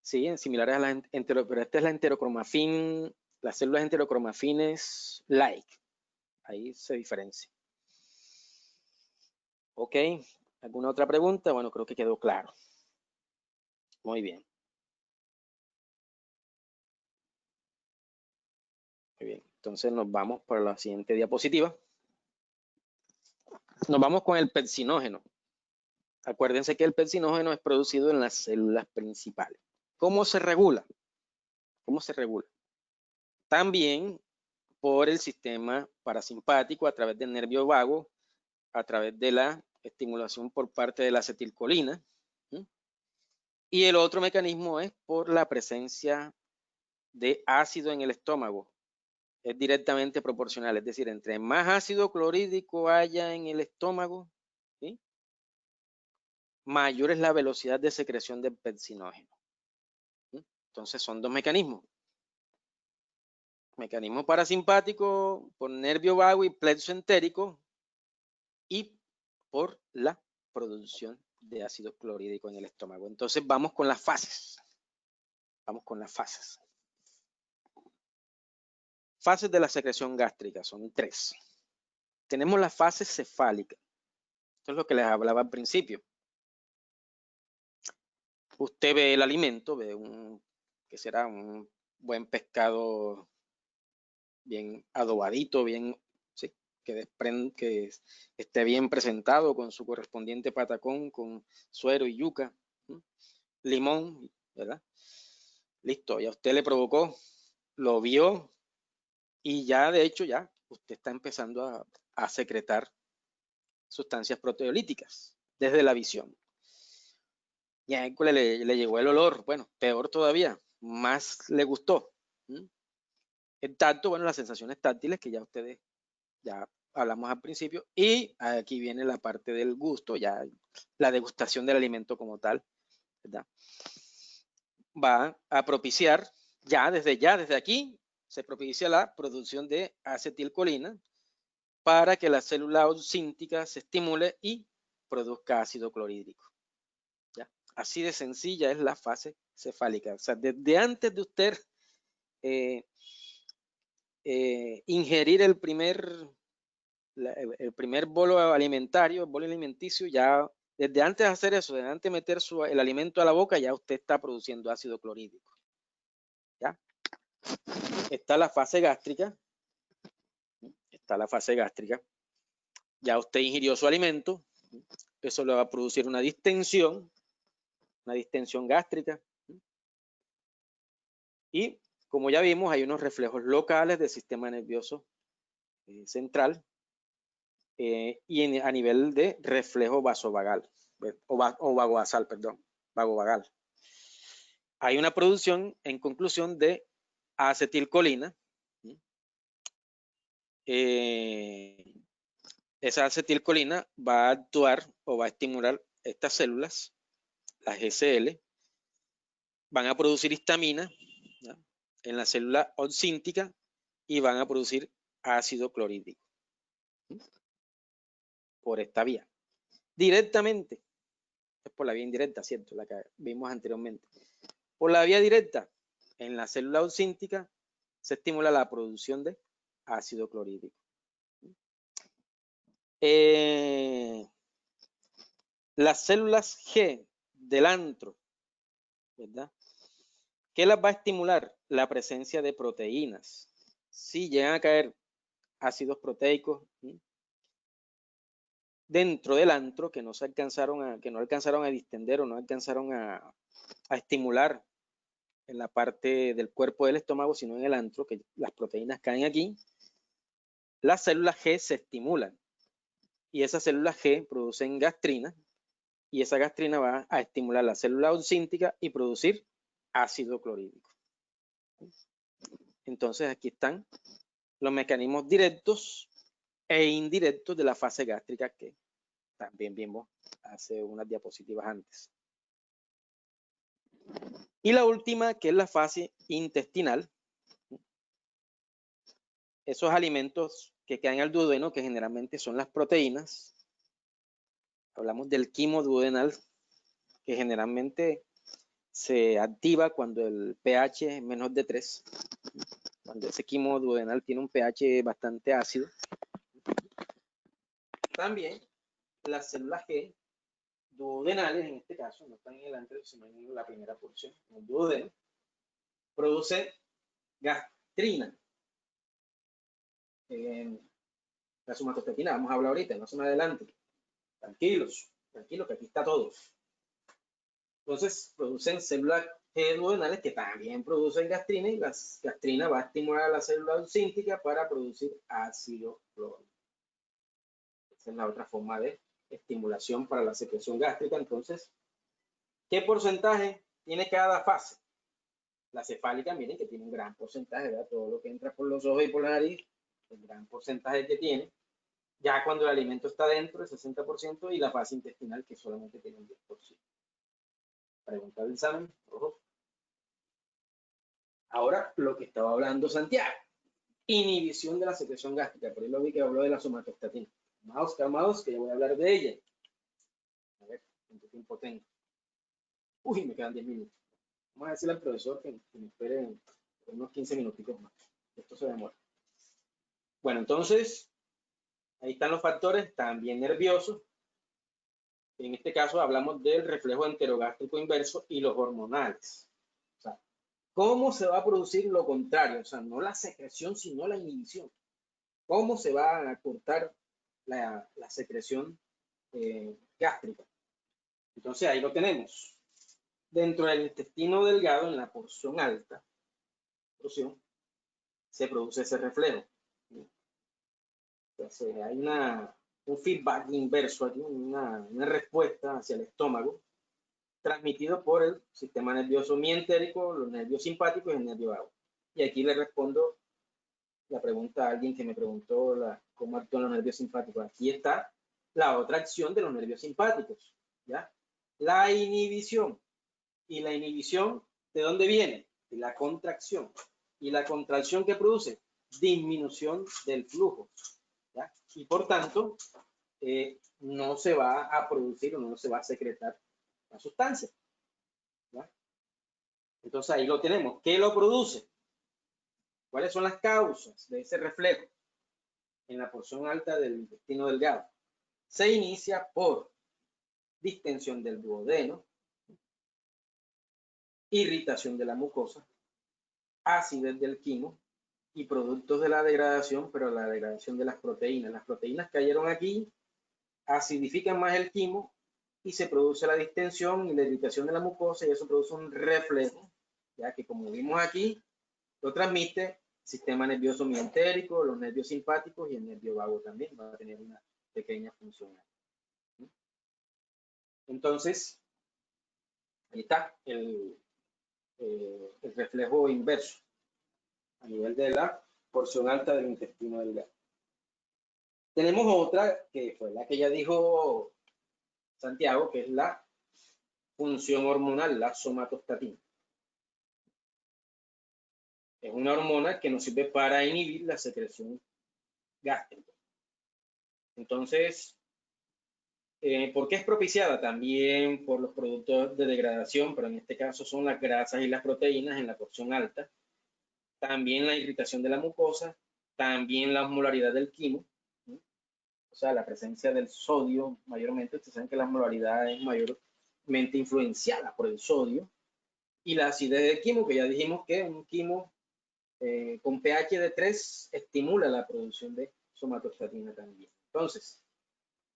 Sí, similares a las pero esta es la enterocromafin, las células enterocromafines like. Ahí se diferencia. Ok, ¿Alguna otra pregunta? Bueno, creo que quedó claro. Muy bien. Muy bien. Entonces nos vamos para la siguiente diapositiva. Nos vamos con el pepsinógeno. Acuérdense que el pepsinógeno es producido en las células principales. ¿Cómo se regula? ¿Cómo se regula? También por el sistema parasimpático a través del nervio vago, a través de la estimulación por parte de la acetilcolina. Y el otro mecanismo es por la presencia de ácido en el estómago. Es directamente proporcional, es decir, entre más ácido clorhídrico haya en el estómago, ¿sí?, mayor es la velocidad de secreción del pepsinógeno. Entonces son dos mecanismos. Mecanismo parasimpático por nervio vago y plexo entérico y por la producción de ácido clorhídrico en el estómago. Entonces vamos con las fases. Vamos con las fases. Fases de la secreción gástrica son 3. Tenemos la fase cefálica. Esto es lo que les hablaba al principio. Usted ve el alimento, ve que será un buen pescado bien adobadito, bien, ¿sí?, que esté bien presentado con su correspondiente patacón, con suero y yuca, limón, ¿verdad? Listo, ya usted le provocó, lo vio y ya de hecho ya usted está empezando a secretar sustancias proteolíticas desde la visión. Ya le llegó el olor, bueno, peor todavía, más le gustó. El tacto, bueno, las sensaciones táctiles que ya ustedes ya hablamos al principio, y aquí viene la parte del gusto, ya la degustación del alimento como tal, ¿verdad? Va a propiciar, ya desde aquí, se propicia la producción de acetilcolina para que la célula oxíntica se estimule y produzca ácido clorhídrico. ¿Ya? Así de sencilla es la fase cefálica. O sea, desde antes de usted ingerir el primer bolo alimentario, el bolo alimenticio, ya desde antes de hacer eso, desde antes de meter el alimento a la boca, ya usted está produciendo ácido clorhídrico. ¿Ya? Está la fase gástrica. Está la fase gástrica. Ya usted ingirió su alimento. Eso le va a producir una distensión gástrica. Y como ya vimos, hay unos reflejos locales del sistema nervioso central y a nivel de reflejo vasovagal o vagovasal, perdón, vagovagal. Hay una producción, en conclusión, de acetilcolina. Esa acetilcolina va a actuar o va a estimular estas células, las GCL, van a producir histamina, ¿ya?, en la célula oxíntica y van a producir ácido clorhídrico por esta vía. Directamente, es por la vía indirecta, ¿cierto?, la que vimos anteriormente. Por la vía directa, en la célula oxíntica se estimula la producción de ácido clorhídrico. Las células G del antro, ¿verdad?, ¿qué las va a estimular? La presencia de proteínas. Si llegan a caer ácidos proteicos dentro del antro que no alcanzaron a distender o no alcanzaron a estimular en la parte del cuerpo del estómago, sino en el antro, que las proteínas caen aquí, las células G se estimulan y esas células G producen gastrina y esa gastrina va a estimular la célula oxíntica y producir ácido clorhídrico. Entonces aquí están los mecanismos directos e indirectos de la fase gástrica que también vimos hace unas diapositivas antes. Y la última, que es la fase intestinal, esos alimentos que quedan al duodeno, que generalmente son las proteínas. Hablamos del quimo duodenal, que generalmente se activa cuando el pH es menor de 3. Cuando ese quimo duodenal tiene un pH bastante ácido. También las células G duodenales, en este caso, no están en el anterior, sino en la primera porción, en el duodeno, produce gastrina. La somatostatina, vamos a hablar ahorita, no se me adelante. Tranquilos, tranquilos, que aquí está todo. Entonces, producen células duodenales que también producen gastrina, y la gastrina va a estimular a la célula auxíntica para producir ácido clorhídrico. Esa es la otra forma de estimulación para la secreción gástrica. Entonces, ¿qué porcentaje tiene cada fase? La cefálica, miren que tiene un gran porcentaje, ¿verdad? Todo lo que entra por los ojos y por la nariz, el gran porcentaje que tiene. Ya cuando el alimento está dentro, el 60%, y la fase intestinal, que solamente tiene un 10%. Pregunta del examen, ojo. Ahora, lo que estaba hablando Santiago. Inhibición de la secreción gástrica. Por ahí lo vi que habló de la somatostatina. Calmados, que yo voy a hablar de ella. A ver, ¿cuánto tiempo tengo? Uy, me quedan 10 minutos. Vamos a decirle al profesor que me espere unos 15 minutitos más. Esto se demora. Bueno, entonces, ahí están los factores también nerviosos. En este caso hablamos del reflejo enterogástrico inverso y los hormonales. O sea, ¿cómo se va a producir lo contrario? O sea, no la secreción, sino la inhibición. ¿Cómo se va a cortar la secreción gástrica? Entonces ahí lo tenemos. Dentro del intestino delgado, en la porción alta, se produce ese reflejo. Entonces hay un feedback inverso aquí, una respuesta hacia el estómago, transmitido por el sistema nervioso mientérico, los nervios simpáticos y el nervio vago. Y aquí le respondo la pregunta a alguien que me preguntó cómo actúan los nervios simpáticos. Aquí está la otra acción de los nervios simpáticos, ¿ya? La inhibición. ¿Y la inhibición de dónde viene? De la contracción. ¿Y la contracción que produce? Disminución del flujo, ¿ya? Y por tanto, no se va a producir o no se va a secretar la sustancia, ¿ya? Entonces ahí lo tenemos. ¿Qué lo produce? ¿Cuáles son las causas de ese reflejo en la porción alta del intestino delgado? Se inicia por distensión del duodeno, irritación de la mucosa, acidez del quimo y productos de la degradación, pero la degradación de las proteínas. Las proteínas cayeron aquí, acidifican más el quimo y se produce la distensión y la irritación de la mucosa, y eso produce un reflejo, ya que como vimos aquí, lo transmite sistema nervioso mientérico, los nervios simpáticos y el nervio vago también va a tener una pequeña función. Entonces, ahí está el reflejo inverso a nivel de la porción alta del intestino delgado. Tenemos otra que fue la que ya dijo Santiago, que es la función hormonal, la somatostatina. Es una hormona que nos sirve para inhibir la secreción gástrica. Entonces, ¿por qué es propiciada? También por los productos de degradación, pero en este caso son las grasas y las proteínas en la porción alta. También la irritación de la mucosa, también la osmolaridad del quimo, ¿sí? O sea, la presencia del sodio mayormente. Ustedes saben que la osmolaridad es mayormente influenciada por el sodio. Y la acidez del quimo, que ya dijimos que un quimo con pH de 3 estimula la producción de somatostatina también. Entonces,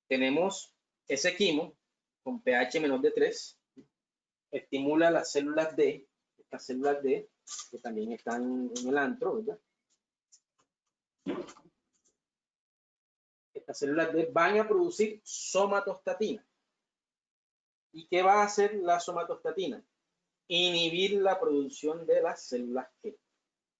tenemos ese quimo con pH menor de 3, estimula las células D, estas células D que también están en el antro, ¿verdad? Estas células D van a producir somatostatina. ¿Y qué va a hacer la somatostatina? Inhibir la producción de las células G.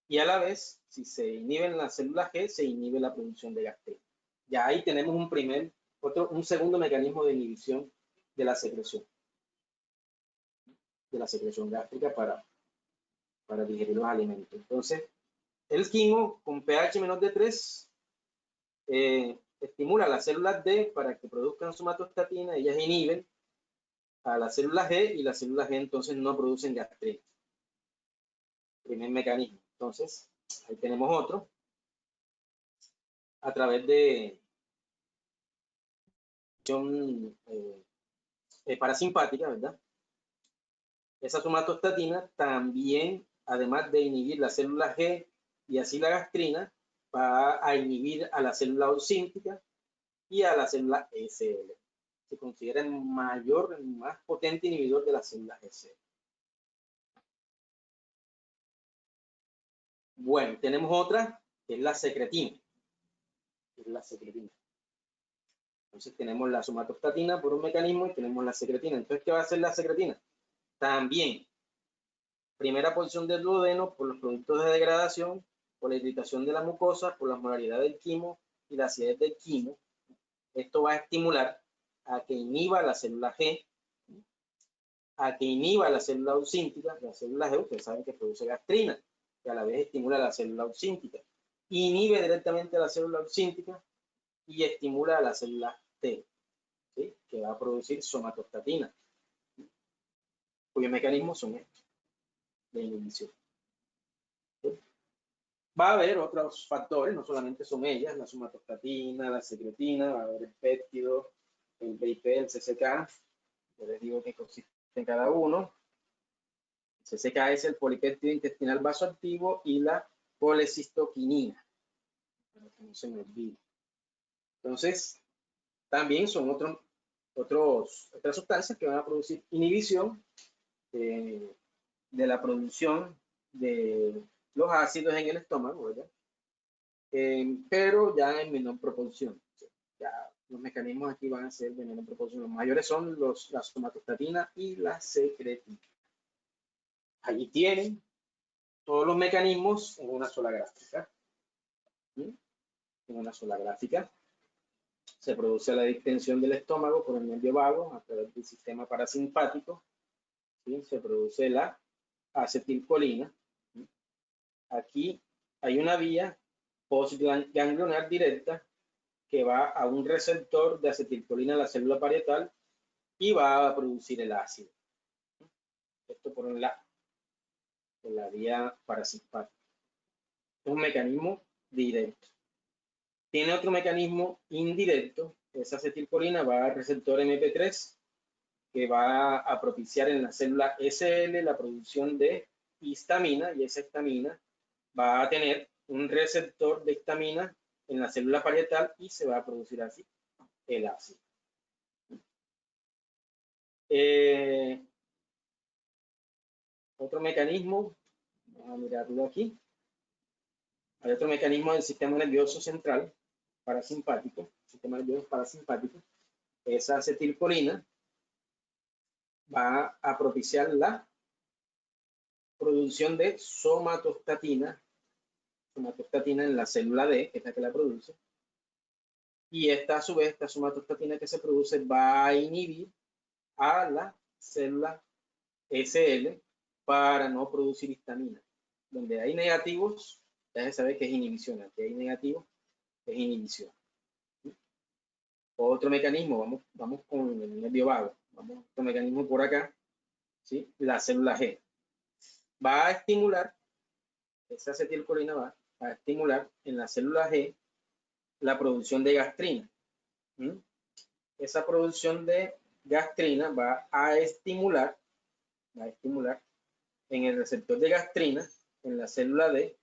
Y a la vez, si se inhiben las células G, se inhibe la producción de gastrina. Ya ahí tenemos un segundo mecanismo de inhibición de la secreción gástrica para digerir los alimentos. Entonces, el quimo con pH menor de 3 estimula las células D para que produzcan somatostatina, ellas inhiben a las células G y las células G entonces no producen gastrina. Primer mecanismo. Entonces, ahí tenemos otro. A través de parasimpática, ¿verdad? Esa somatostatina también, además de inhibir la célula G y así la gastrina, va a inhibir a la célula auxíntica y a la célula SL. Se considera el más potente inhibidor de la célula SL. Bueno, tenemos otra, que es la secretina. Entonces tenemos la somatostatina por un mecanismo y tenemos la secretina. Entonces, ¿qué va a hacer la secretina? También, primera posición del duodeno por los productos de degradación, por la irritación de la mucosa, por la molaridad del quimo y la acidez del quimo. Esto va a estimular a que inhiba la célula G, a que inhiba la célula auxíntica. La célula G, ustedes saben que produce gastrina, que a la vez estimula la célula auxíntica. Inhibe directamente a la célula auxíntica y estimula a la célula T, ¿sí? Que va a producir somatostatina, cuyos mecanismos son estos de inhibición. ¿Sí? Va a haber otros factores, no solamente son ellas, la somatostatina, la secretina, va a haber el péptido, el BIP, el CCK. Yo les digo que consiste en cada uno. El CCK es el polipéptido intestinal vasoactivo y la colecistoquinina, para que no se me olvide. Entonces, también son otras sustancias que van a producir inhibición de la producción de los ácidos en el estómago, ¿verdad? Pero ya en menor proporción. Ya los mecanismos aquí van a ser de menor proporción. Los mayores son la somatostatina y la secretina. Allí tienen todos los mecanismos en una sola gráfica. ¿Sí? En una sola gráfica. Se produce la distensión del estómago por el nervio vago a través del sistema parasimpático. ¿Sí? Se produce la acetilcolina. ¿Sí? Aquí hay una vía postganglionar directa que va a un receptor de acetilcolina en la célula parietal y va a producir el ácido. Esto por la vía parasimpática. Es un mecanismo directo. Tiene otro mecanismo indirecto. Esa acetilcolina va al receptor MP3 que va a propiciar en la célula SL la producción de histamina, y esa histamina va a tener un receptor de histamina en la célula parietal y se va a producir así el ácido. Otro mecanismo, vamos a mirarlo aquí. Hay otro mecanismo del sistema nervioso central parasimpático, sistema nervioso parasimpático. Esa acetilcolina va a propiciar la producción de somatostatina en la célula D, que es la que la produce. Y esta, a su vez, esta somatostatina que se produce va a inhibir a la célula SL para no producir histamina. Donde hay negativos, ya se sabe que es inhibición. Aquí hay negativos, es inhibición. Otro mecanismo, vamos con el nervio vago. Vamos a otro mecanismo por acá, ¿sí? La célula G. Va a estimular, esa acetilcolina va a estimular en la célula G la producción de gastrina. Esa producción de gastrina va a estimular en el receptor de gastrina, en la célula D,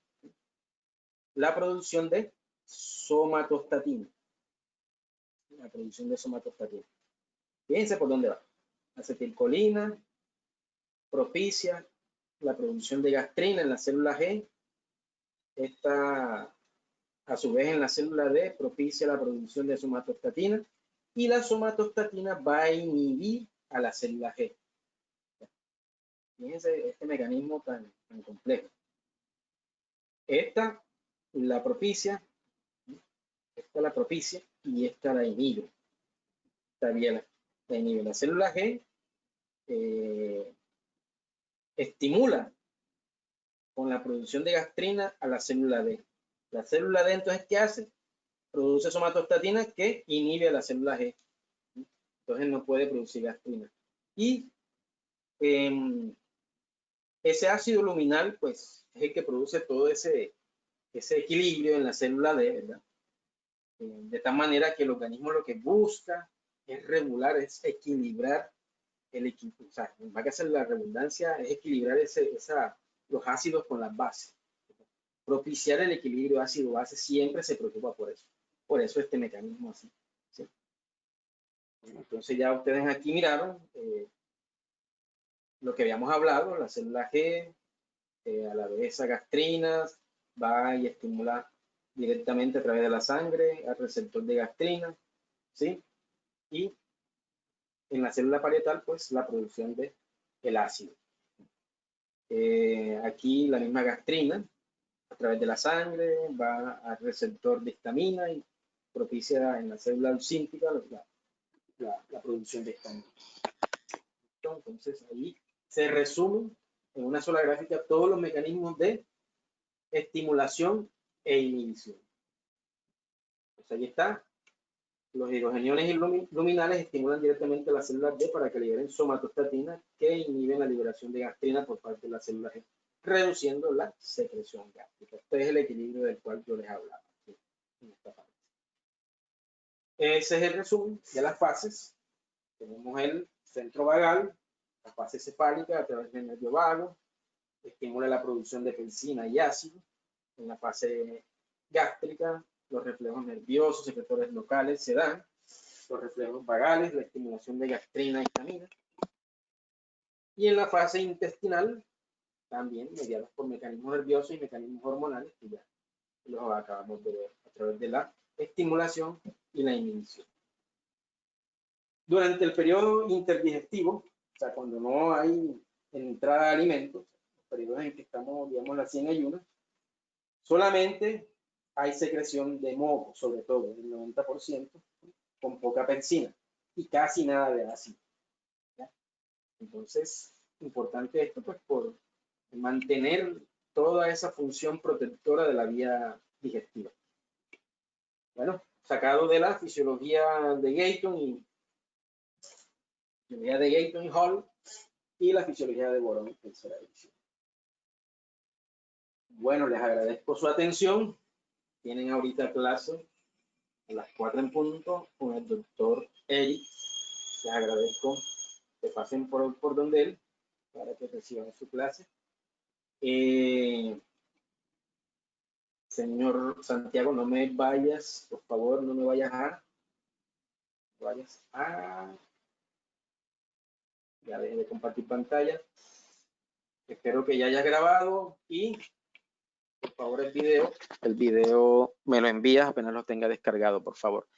la producción de somatostatina. La producción de somatostatina. Fíjense por dónde va. Acetilcolina propicia la producción de gastrina en la célula G. Esta, a su vez, en la célula D, propicia la producción de somatostatina. Y la somatostatina va a inhibir a la célula G. Fíjense este mecanismo tan complejo. Esta la propicia y esta la inhibe. Esta vía la inhibe. La célula G estimula con la producción de gastrina a la célula D. La célula D, entonces, ¿qué hace? Produce somatostatina que inhibe a la célula G. Entonces no puede producir gastrina. Y ese ácido luminal, pues, es el que produce todo ese equilibrio en la célula D, ¿verdad? De tal manera que el organismo lo que busca es regular, es equilibrar o sea, va a hacer la redundancia, es equilibrar los ácidos con las bases. Propiciar el equilibrio ácido-base siempre se preocupa por eso. Por eso este mecanismo así. ¿Sí? Entonces ya ustedes aquí miraron lo que habíamos hablado, la célula G, a la vez esa gastrina, va y estimula directamente a través de la sangre al receptor de gastrina, ¿sí? Y en la célula parietal, pues la producción de el ácido. Aquí la misma gastrina, a través de la sangre, va al receptor de histamina y propicia en la célula leucíntica la producción de histamina. Entonces, ahí se resumen en una sola gráfica todos los mecanismos de estimulación e inhibición. Pues ahí está. Los hidrogeniones luminales estimulan directamente las células B para que liberen somatostatina que inhiben la liberación de gastrina por parte de las células G, reduciendo la secreción gástrica. Este es el equilibrio del cual yo les hablaba aquí, en esta parte. Ese es el resumen de las fases. Tenemos el centro vagal, la fase cefálica a través del nervio vago, estimula la producción de pepsina y ácido. En la fase gástrica, los reflejos nerviosos, secretores locales se dan. Los reflejos vagales, la estimulación de gastrina y histamina. Y en la fase intestinal, también mediados por mecanismos nerviosos y mecanismos hormonales, que ya los acabamos de ver a través de la estimulación y la inhibición. Durante el periodo interdigestivo, o sea, cuando no hay entrada de alimentos, los periodos en que estamos, digamos, así en ayunas, solamente hay secreción de moco, sobre todo, el 90%, con poca pepsina y casi nada de ácido. ¿Ya? Entonces, importante esto, pues, por mantener toda esa función protectora de la vía digestiva. Bueno, sacado de la fisiología de Gayton y Hall y la fisiología de Boron, tercera edición. Bueno, les agradezco su atención. Tienen ahorita clase a las 4 en punto con el doctor Eric. Les agradezco que pasen por donde él para que reciban su clase. Señor Santiago, no me vayas, por favor, no me vayas ya deje de compartir pantalla. Espero que ya hayas grabado y por favor el video me lo envías apenas lo tenga descargado, por favor.